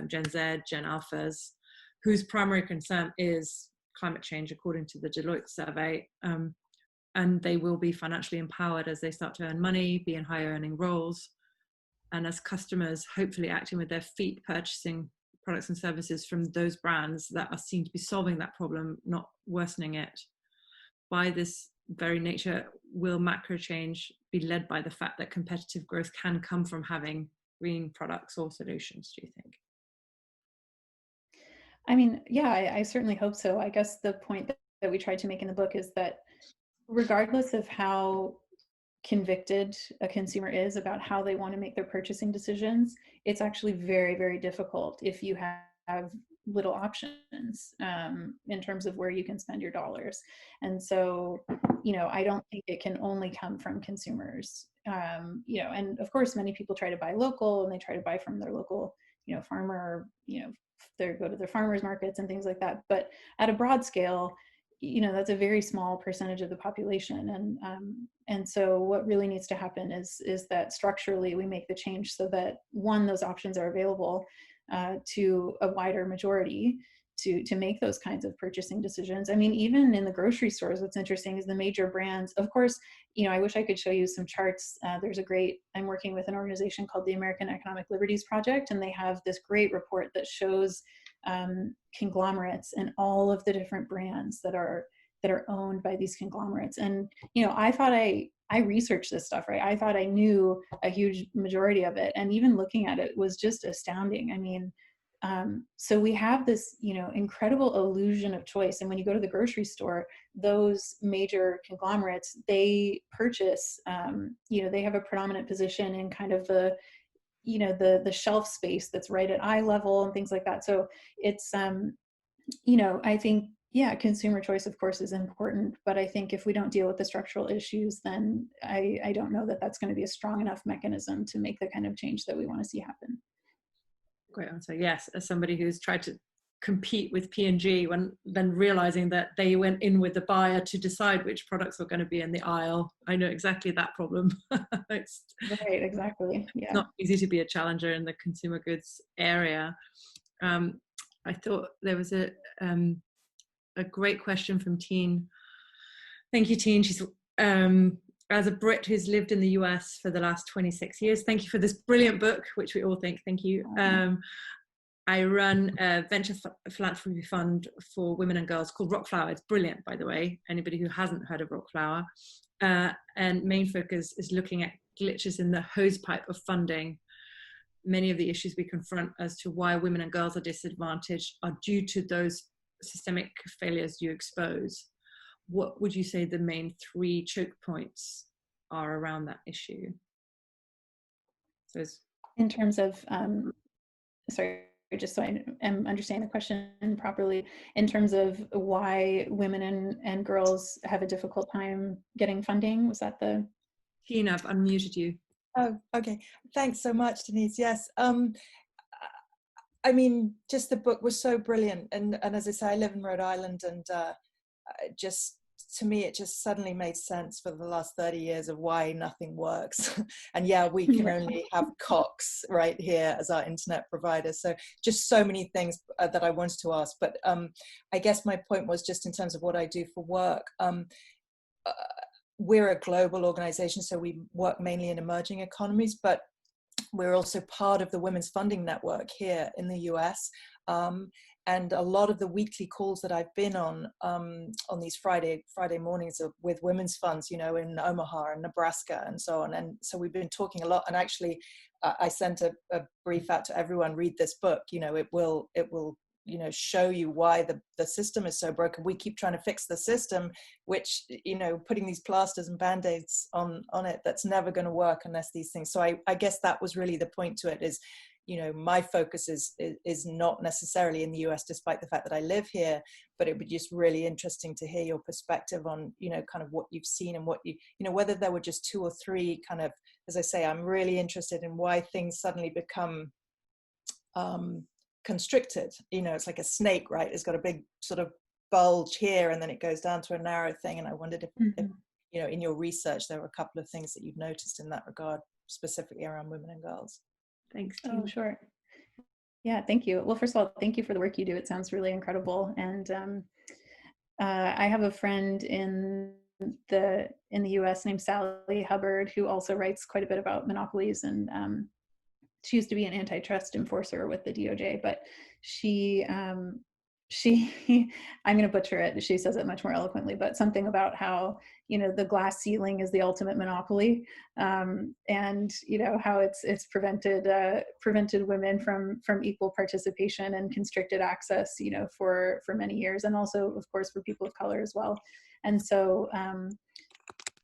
Gen Z, Gen Alphas, whose primary concern is climate change according to the Deloitte survey, and they will be financially empowered as they start to earn money, be in higher earning roles, and as customers hopefully acting with their feet, purchasing products and services from those brands that are seen to be solving that problem, not worsening it. By this very nature, will macro change be led by the fact that competitive growth can come from having green products or solutions, do you think? I mean, yeah, I certainly hope so. I guess the point that we tried to make in the book is that regardless of how convicted a consumer is about how they want to make their purchasing decisions, it's actually very, very difficult if you have little options in terms of where you can spend your dollars. And so, I don't think it can only come from consumers. And of course, many people try to buy local, and they try to buy from their local, farmer, they go to their farmers markets and things like that. But at a broad scale, that's a very small percentage of the population. And so what really needs to happen is that structurally we make the change so that, one, those options are available to a wider majority to make those kinds of purchasing decisions. I mean, even in the grocery stores, what's interesting is the major brands, of course, I wish I could show you some charts. I'm working with an organization called the American Economic Liberties Project, and they have this great report that shows conglomerates and all of the different brands that are owned by these conglomerates. And I thought I researched this stuff, right? I thought I knew a huge majority of it, and even looking at it was just astounding. I mean, so we have this incredible illusion of choice, and when you go to the grocery store, those major conglomerates, they purchase they have a predominant position in kind of the the shelf space that's right at eye level and things like that. So it's I think, yeah, consumer choice of course is important, but I think if we don't deal with the structural issues, then I don't know that that's going to be a strong enough mechanism to make the kind of change that we want to see happen. Great answer. Yes, as somebody who's tried to compete with P&G, when then realizing that they went in with the buyer to decide which products were going to be in the aisle, I know exactly that problem. It's right, exactly. Yeah. It's not easy to be a challenger in the consumer goods area. I thought there was a great question from Teen. Thank you, Teen. She's as a Brit who's lived in the US for the last 26 years. Thank you for this brilliant book, which we all think. Thank you. I run a venture philanthropy fund for women and girls called Rockflower. It's brilliant, by the way, anybody who hasn't heard of Rockflower. And main focus is looking at glitches in the hosepipe of funding. Many of the issues we confront as to why women and girls are disadvantaged are due to those systemic failures you expose. What would you say the main 3 choke points are around that issue? So in terms of, sorry, just so I am understanding the question properly, in terms of why women and girls have a difficult time getting funding, was that the? Tina, I've unmuted you. Oh, okay. Thanks so much, Denise. Yes. I mean, just the book was so brilliant. And as I say, I live in Rhode Island, and just to me, it just suddenly made sense for the last 30 years of why nothing works. And yeah, we can only have Cox right here as our internet provider. So just so many things that I wanted to ask. But I guess my point was just in terms of what I do for work. We're a global organization, so we work mainly in emerging economies, but we're also part of the Women's Funding Network here in the US. And a lot of the weekly calls that I've been on these Friday mornings with women's funds, in Omaha and Nebraska and so on. And so we've been talking a lot. And actually, I sent a brief out to everyone: read this book. It will you know, show you why the system is so broken. We keep trying to fix the system, which, you know, putting these plasters and band-aids on it, that's never going to work unless these things. So I guess that was really the point to it, is, you know, my focus is not necessarily in the US, despite the fact that I live here, but it would be just really interesting to hear your perspective on, you know, kind of what you've seen and what you know, whether there were just 2 or 3 kind of, as I say, I'm really interested in why things suddenly become constricted. You know, it's like a snake, right? It's got a big sort of bulge here and then it goes down to a narrow thing. And I wondered if, you know, in your research, there were a couple of things that you've noticed in that regard, specifically around women and girls. Thanks, Oh, sure. Yeah, thank you. Well, first of all, thank you for the work you do. It sounds really incredible. And I have a friend in the US named Sally Hubbard, who also writes quite a bit about monopolies, and she used to be an antitrust enforcer with the DOJ, but she I'm going to butcher it. She says it much more eloquently, but something about how, you know, the glass ceiling is the ultimate monopoly, and, you know, how it's prevented women from equal participation and constricted access, you know, for many years, and also, of course, for people of color as well. And so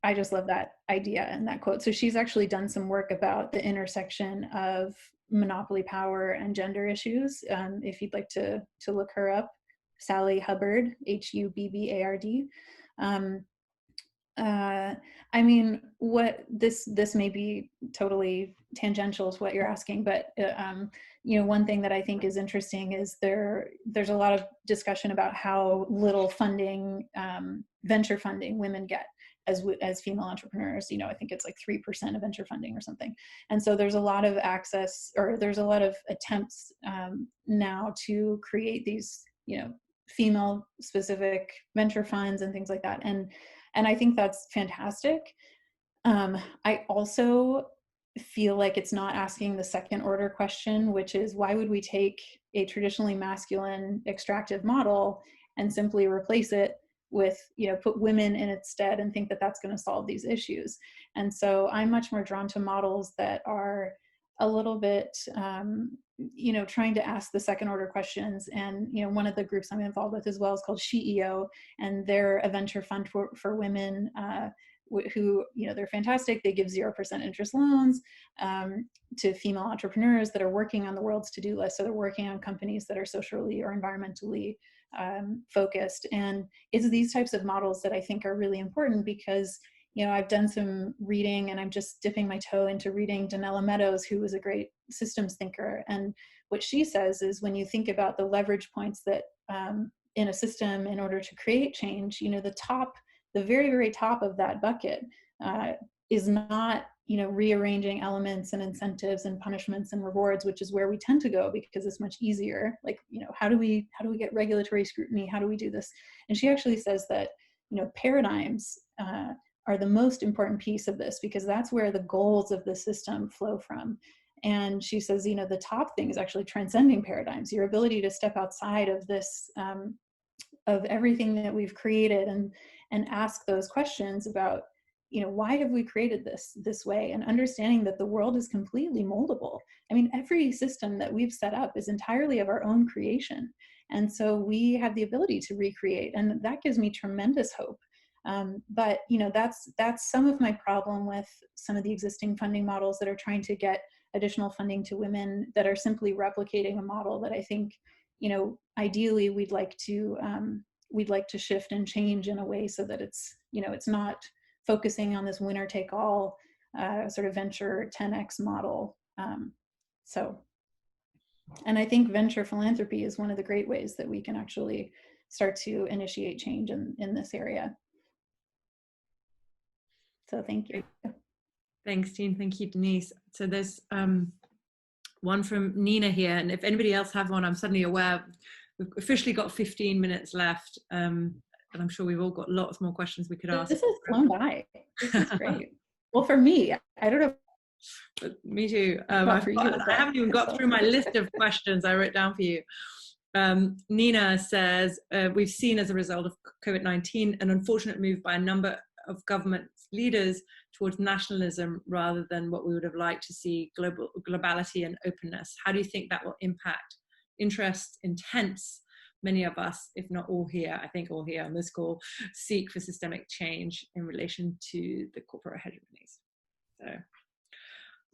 I just love that idea and that quote. So she's actually done some work about the intersection of monopoly power and gender issues. If you'd like to look her up, Sally Hubbard, Hubbard. I mean, what this may be totally tangential to what you're asking, but you know, one thing that I think is interesting is there's a lot of discussion about how little funding, venture funding, women get as female entrepreneurs. You know, I think it's like 3% of venture funding or something. And so there's a lot of access, or there's a lot of attempts now to create these, you know, female specific venture funds and things like that. And I think that's fantastic. I also feel like it's not asking the second order question, which is, why would we take a traditionally masculine extractive model and simply replace it with, you know, put women in its stead and think that that's going to solve these issues? And so I'm much more drawn to models that are a little bit, you know, trying to ask the second order questions. And, you know, one of the groups I'm involved with as well is called Hhi, and they're a venture fund for women who, you know, they're fantastic. They give 0% interest loans to female entrepreneurs that are working on the world's to-do list. So they're working on companies that are socially or environmentally focused. And it's these types of models that I think are really important, because, you know, I've done some reading, and I'm just dipping my toe into reading Donella Meadows, who is a great systems thinker. And what she says is, when you think about the leverage points that in a system in order to create change, you know, the very, very top of that bucket is not, you know, rearranging elements and incentives and punishments and rewards, which is where we tend to go because it's much easier. Like, you know, how do we get regulatory scrutiny? How do we do this? And she actually says that, you know, paradigms are the most important piece of this, because that's where the goals of the system flow from. And she says, you know, the top thing is actually transcending paradigms, your ability to step outside of this, of everything that we've created, and ask those questions about, you know, why have we created this way, and understanding that the world is completely moldable. I mean, every system that we've set up is entirely of our own creation. And so we have the ability to recreate, and that gives me tremendous hope. But, you know, that's some of my problem with some of the existing funding models that are trying to get additional funding to women, that are simply replicating a model that I think, you know, ideally we'd like to shift and change in a way so that it's, you know, it's not focusing on this winner take all sort of venture 10x model. So, and I think venture philanthropy is one of the great ways that we can actually start to initiate change in this area. So thank you. Thanks, Jean. Thank you, Denise. So there's one from Nina here, and if anybody else have one, I'm suddenly aware we've officially got 15 minutes left, and I'm sure we've all got lots more questions we could ask. This has flown by. This is great. Well, for me, I don't know. But me too. I haven't even got through my list of questions I wrote down for you. Nina says, we've seen as a result of COVID-19 an unfortunate move by a number of government leaders towards nationalism rather than what we would have liked to see, globality and openness. How do you think that will impact interest, intents, many of us, if not all here, I think all here on this call, seek for systemic change in relation to the corporate hegemonies. So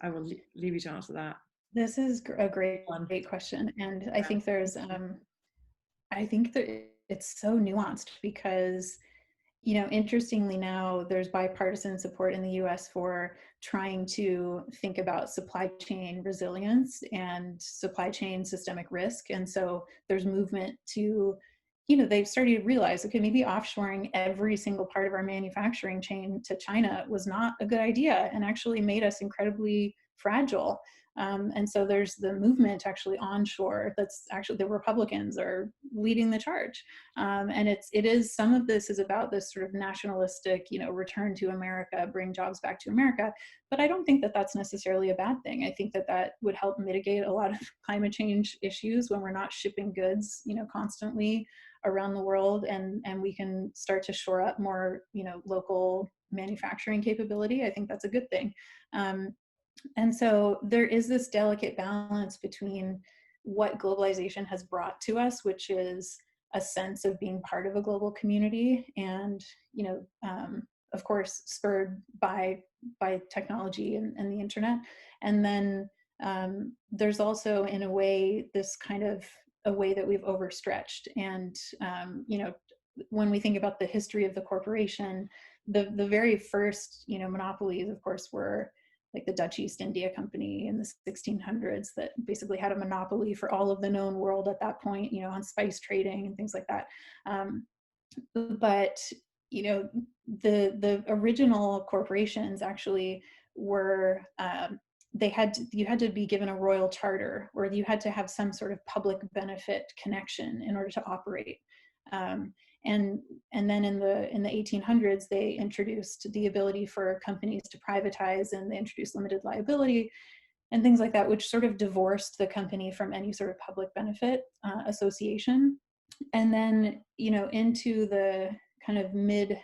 I will leave you to answer that. This is a great question. And I think there's, I think that it's so nuanced because, you know, interestingly now there's bipartisan support in the US for trying to think about supply chain resilience and supply chain systemic risk. And so there's movement to, you know, they've started to realize, okay, maybe offshoring every single part of our manufacturing chain to China was not a good idea and actually made us incredibly fragile. And so there's the movement actually onshore. That's actually, the Republicans are leading the charge. And it is, some of this is about this sort of nationalistic, you know, return to America, bring jobs back to America. But I don't think that that's necessarily a bad thing. I think that that would help mitigate a lot of climate change issues when we're not shipping goods, you know, constantly around the world, and we can start to shore up more, you know, local manufacturing capability. I think that's a good thing. And so there is this delicate balance between what globalization has brought to us, which is a sense of being part of a global community, and, you know, of course, spurred by technology and the internet. And then there's also, in a way, this kind of a way that we've overstretched. And, you know, when we think about the history of the corporation, the very first, you know, monopolies, of course, were like the Dutch East India Company in the 1600s that basically had a monopoly for all of the known world at that point, you know, on spice trading and things like that. But, you know, the original corporations actually were, you had to be given a royal charter, or you had to have some sort of public benefit connection in order to operate. And then in the 1800s, they introduced the ability for companies to privatize, and they introduced limited liability and things like that, which sort of divorced the company from any sort of public benefit association. And then, you know, into the kind of mid,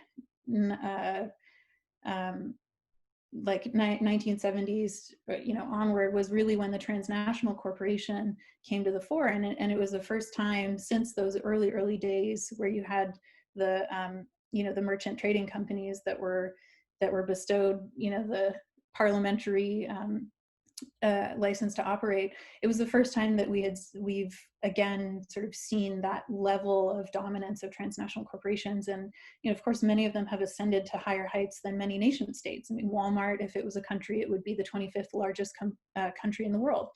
like 1970s, you know, onward was really when the transnational corporation came to the fore, and it was the first time since those early days where you had the you know, the merchant trading companies that were bestowed, you know, the parliamentary license to operate. It was the first time that we've again sort of seen that level of dominance of transnational corporations. And, you know, of course, many of them have ascended to higher heights than many nation states. I mean, Walmart, if it was a country, it would be the 25th largest country in the world.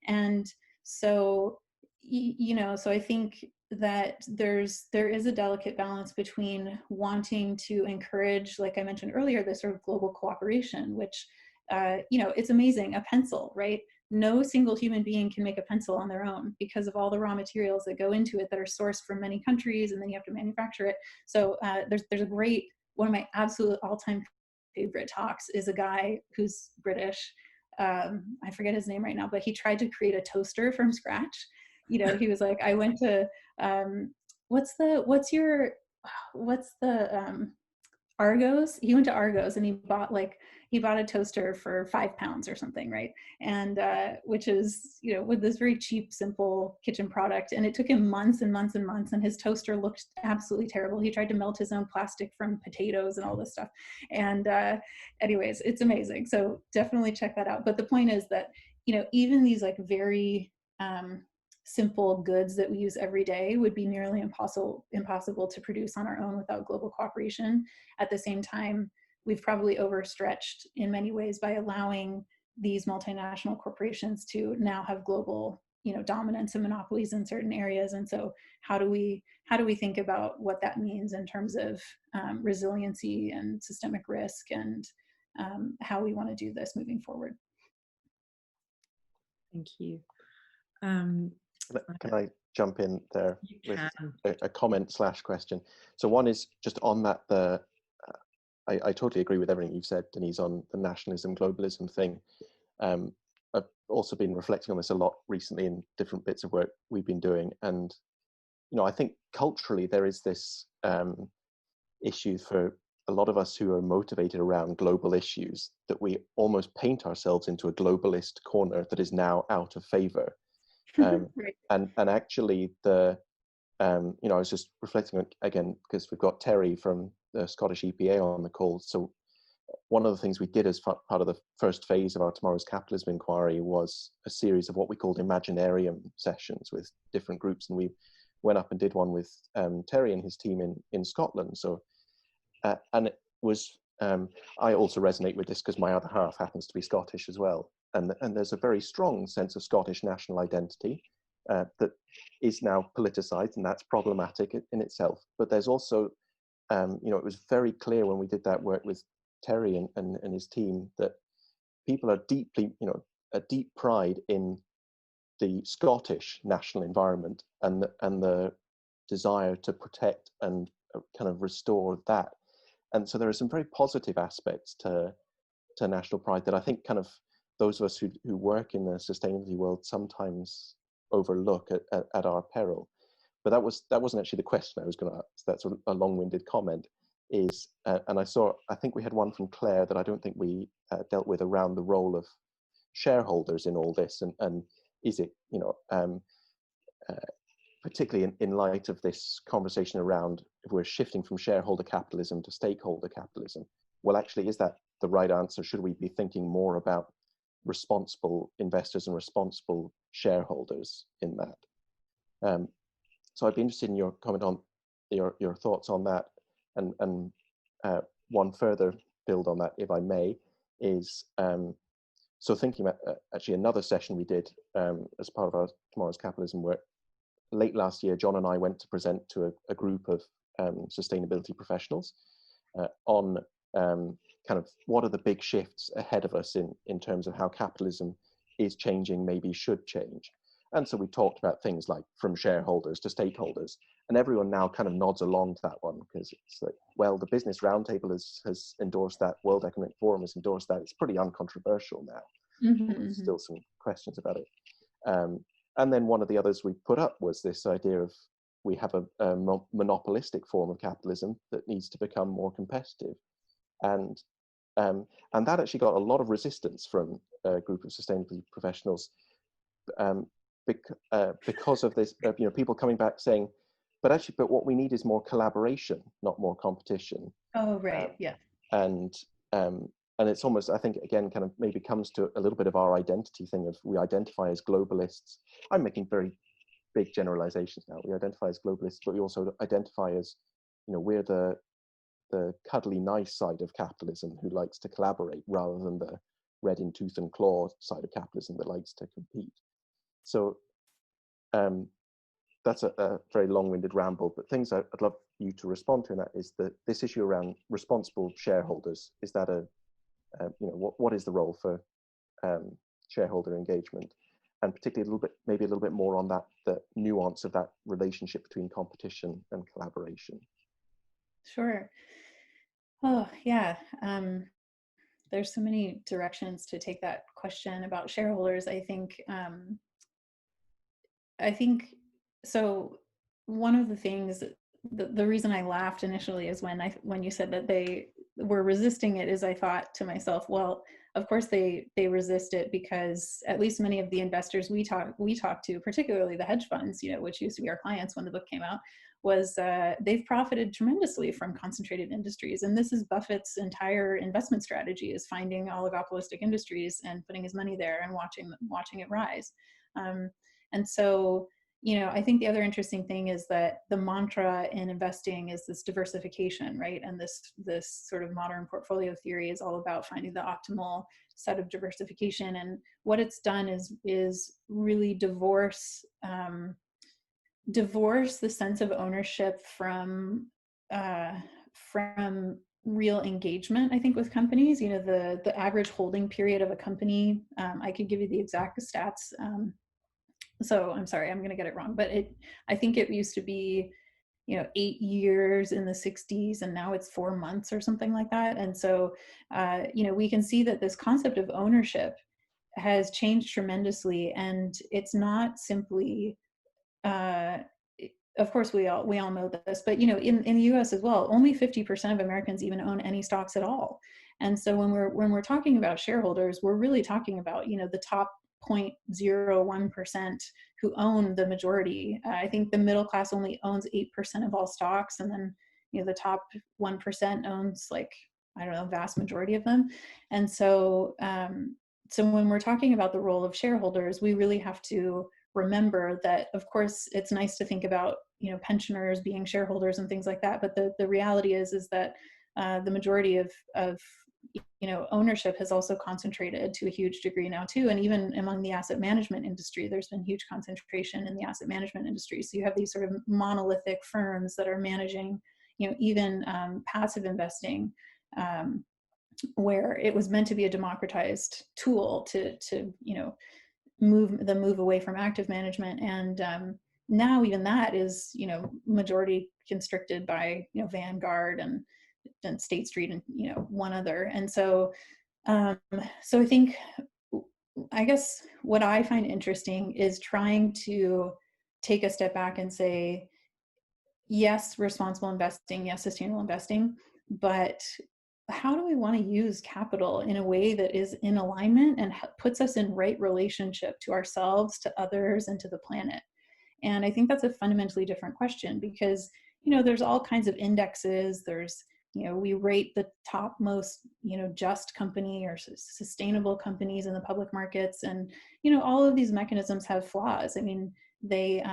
And so, you know, so I think that there is a delicate balance between wanting to encourage, like I mentioned earlier, this sort of global cooperation, which you know, it's amazing. A pencil, right? No single human being can make a pencil on their own because of all the raw materials that go into it that are sourced from many countries, and then you have to manufacture it. So there's a great, one of my absolute all-time favorite talks is a guy who's British. I forget his name right now, but he tried to create a toaster from scratch. You know, he was like, I went to what's the Argos. He went to Argos and he bought a toaster for £5 or something, right? And which is, you know, with this very cheap, simple kitchen product. And it took him months and months and months, and his toaster looked absolutely terrible. He tried to melt his own plastic from potatoes and all this stuff. And anyways, it's amazing. So definitely check that out. But the point is that, you know, even these like very simple goods that we use every day would be nearly impossible to produce on our own without global cooperation. At the same time, we've probably overstretched in many ways by allowing these multinational corporations to now have global, you know, dominance and monopolies in certain areas. And so how do we think about what that means in terms of resiliency and systemic risk, and how we want to do this moving forward? Thank you. Can I jump in there with a comment / question? So one is just on that, I totally agree with everything you've said, Denise, on the nationalism, globalism thing. I've also been reflecting on this a lot recently in different bits of work we've been doing. And, you know, I think culturally there is this issue for a lot of us who are motivated around global issues, that we almost paint ourselves into a globalist corner that is now out of favor. Right. And actually the, you know, I was just reflecting on, again, because we've got Terry from the Scottish EPA on the call. So one of the things we did as part of the first phase of our Tomorrow's Capitalism inquiry was a series of what we called Imaginarium sessions with different groups. And we went up and did one with Terry and his team in Scotland. So, and it was, I also resonate with this because my other half happens to be Scottish as well. And there's a very strong sense of Scottish national identity that is now politicized, and that's problematic in itself. But there's also, you know, it was very clear when we did that work with Terry and his team that people are deeply, you know, a deep pride in the Scottish national environment and the desire to protect and kind of restore that. And so there are some very positive aspects to national pride that I think kind of those of us who work in the sustainability world sometimes overlook at our peril. But that wasn't actually the question I was going to ask. That's a long-winded comment. Is and I think we had one from Claire that I don't think we dealt with around the role of shareholders in all this, and is it, you know, particularly in light of this conversation around if we're shifting from shareholder capitalism to stakeholder capitalism, well, actually, is that the right answer? Should we be thinking more about responsible investors and responsible shareholders in that? So I'd be interested in your comment on your thoughts on that, and one further build on that, if I may, is so thinking about actually another session we did as part of our Tomorrow's Capitalism work. Late last year, John and I went to present to a group of sustainability professionals on kind of what are the big shifts ahead of us in terms of how capitalism is changing, maybe should change. And so we talked about things like from shareholders to stakeholders, and everyone now kind of nods along to that one because it's like, well, the Business Roundtable has endorsed that, World Economic Forum has endorsed that. It's pretty uncontroversial now. There's still some questions about it. And then one of the others we put up was this idea of we have a monopolistic form of capitalism that needs to become more competitive. And that actually got a lot of resistance from a group of sustainability professionals because of this, you know, people coming back saying, but what we need is more collaboration, not more competition. Oh, right, yeah. And it's almost, I think, again, kind of maybe comes to a little bit of our identity thing of we identify as globalists. I'm making very big generalizations now. We identify as globalists, but we also identify as, you know, we're the cuddly nice side of capitalism who likes to collaborate rather than the red in tooth and claw side of capitalism that likes to compete. So that's a very long-winded ramble, but things I'd love you to respond to in that is that this issue around responsible shareholders, is that you know, what is the role for shareholder engagement, and particularly maybe a little bit more on that, the nuance of that relationship between competition and collaboration. Sure. Oh, yeah. There's so many directions to take that question about shareholders. I think so. One of the things, the reason I laughed initially is when you said that they were resisting it, is I thought to myself, well, of course they resist it because at least many of the investors we talk to, particularly the hedge funds, you know, which used to be our clients when the book came out, was they've profited tremendously from concentrated industries. And this is Buffett's entire investment strategy, is finding oligopolistic industries and putting his money there and watching it rise. And so, you know, I think the other interesting thing is that the mantra in investing is this diversification, right? And this sort of modern portfolio theory is all about finding the optimal set of diversification. And what it's done is really divorce the sense of ownership from real engagement, I think, with companies. You know, the average holding period of a company, I could give you the exact stats. So I'm sorry, I'm going to get it wrong, but I think it used to be, you know, 8 years in the 60s, and now it's 4 months or something like that. And so, you know, we can see that this concept of ownership has changed tremendously, and it's not simply, of course, we all know this, but, you know, in the US as well, only 50% of Americans even own any stocks at all. And so when we're talking about shareholders, we're really talking about, you know, the top 0.01% who own the majority. I think the middle class only owns 8% of all stocks, and then the top 1% owns, like, I don't know, vast majority of them. And so so when we're talking about the role of shareholders, we really have to remember that, of course, it's nice to think about pensioners being shareholders and things like that, but the reality is that the majority of ownership has also concentrated to a huge degree now too. And even among the asset management industry, there's been huge concentration in the asset management industry. So you have these sort of monolithic firms that are managing, even passive investing, where it was meant to be a democratized tool to move away from active management. And now even that is, majority constricted by, Vanguard and State Street and, one other. And so, so I guess what I find interesting is trying to take a step back and say, yes, responsible investing, yes, sustainable investing, but how do we want to use capital in a way that is in alignment and puts us in right relationship to ourselves, to others, and to the planet? And I think that's a fundamentally different question, because, there's all kinds of indexes. There's, we rate the top most, just company or sustainable companies in the public markets. And, all of these mechanisms have flaws. I mean, they,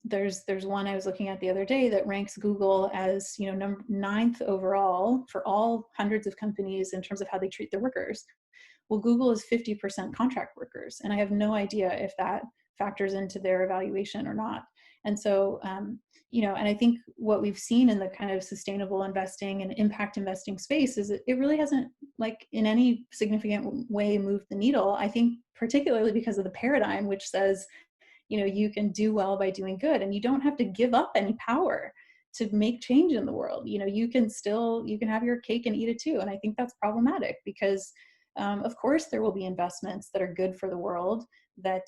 there's one I was looking at the other day that ranks Google as, 9th overall for all hundreds of companies in terms of how they treat their workers. Well, Google is 50% contract workers, and I have no idea if that factors into their evaluation or not. And so, and I think what we've seen in the kind of sustainable investing and impact investing space is it really hasn't, like, in any significant way moved the needle. I think particularly because of the paradigm, which says, you can do well by doing good, and you don't have to give up any power to make change in the world. You can have your cake and eat it too. And I think that's problematic because, of course, there will be investments that are good for the world that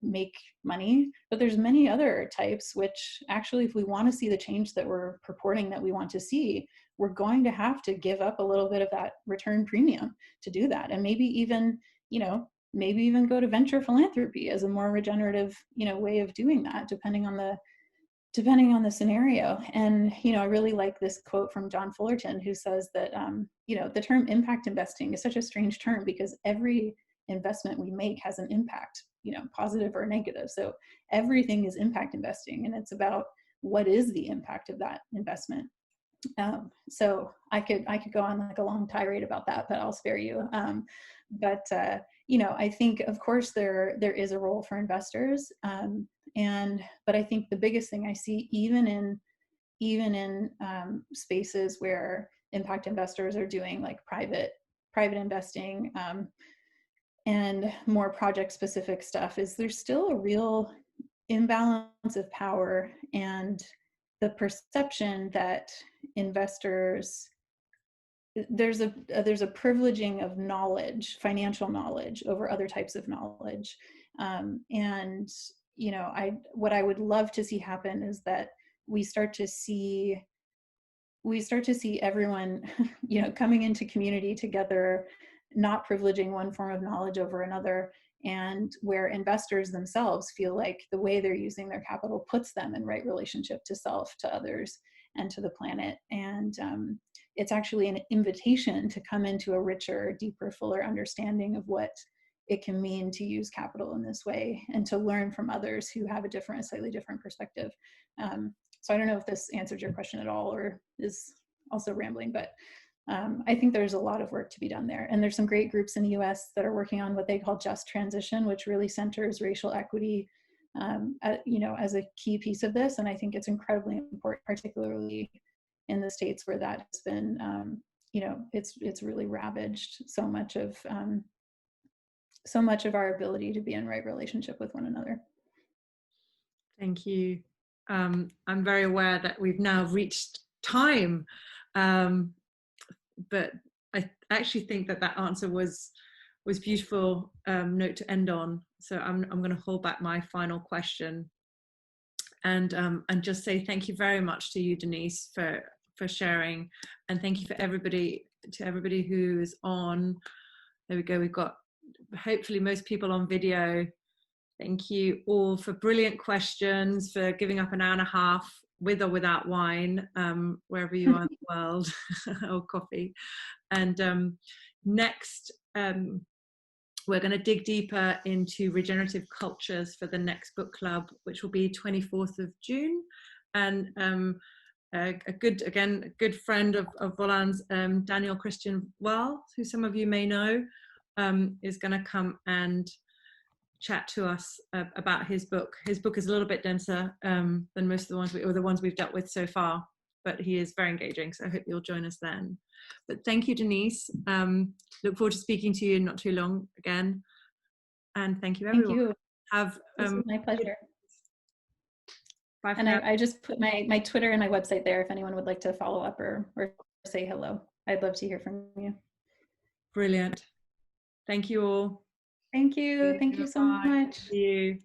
make money, but there's many other types which actually, if we want to see the change that we're purporting that we want to see, we're going to have to give up a little bit of that return premium to do that. And maybe even go to venture philanthropy as a more regenerative, way of doing that, depending on the scenario. And, I really like this quote from John Fullerton, who says that, the term impact investing is such a strange term because every investment we make has an impact, positive or negative. So everything is impact investing, and it's about what is the impact of that investment. So I could go on like a long tirade about that, but I'll spare you. But I think, of course, there is a role for investors, but I think the biggest thing I see, even in spaces where impact investors are doing like private investing and more project specific stuff, is there's still a real imbalance of power and the perception that investors, there's a privileging of knowledge, financial knowledge, over other types of knowledge. And what I would love to see happen is that we start to see everyone, coming into community together, not privileging one form of knowledge over another, and where investors themselves feel like the way they're using their capital puts them in right relationship to self, to others, and to the planet. And it's actually an invitation to come into a richer, deeper, fuller understanding of what it can mean to use capital in this way, and to learn from others who have a slightly different perspective. So I don't know if this answered your question at all or is also rambling, but I think there's a lot of work to be done there. And there's some great groups in the US that are working on what they call just transition, which really centers racial equity, as a key piece of this. And I think it's incredibly important, particularly in the States where that has been, it's really ravaged so much of our ability to be in right relationship with one another. Thank you. I'm very aware that we've now reached time, but I actually think that answer was beautiful note to end on. So I'm going to hold back my final question, and just say thank you very much to you, Denise, for sharing, and thank you to everybody who is on. There we go. We've got hopefully most people on video. Thank you all for brilliant questions, for giving up an hour and a half with or without wine, wherever you are in the world, or coffee. And next, we're going to dig deeper into regenerative cultures for the next book club, which will be 24th of June. And a good friend of Volan's, Daniel Christian Well, who some of you may know, is going to come and chat to us about his book. His book is a little bit denser than most of the ones we've dealt with so far, but he is very engaging, so I hope you'll join us then. But thank you, Denise. Look forward to speaking to you in not too long again. And thank you, everyone. Thank you. Have This is my pleasure. Bye for And now. I just put my Twitter and my website there if anyone would like to follow up or say hello. I'd love to hear from you. Brilliant. Thank you all. Thank you. Thank you so much. See you.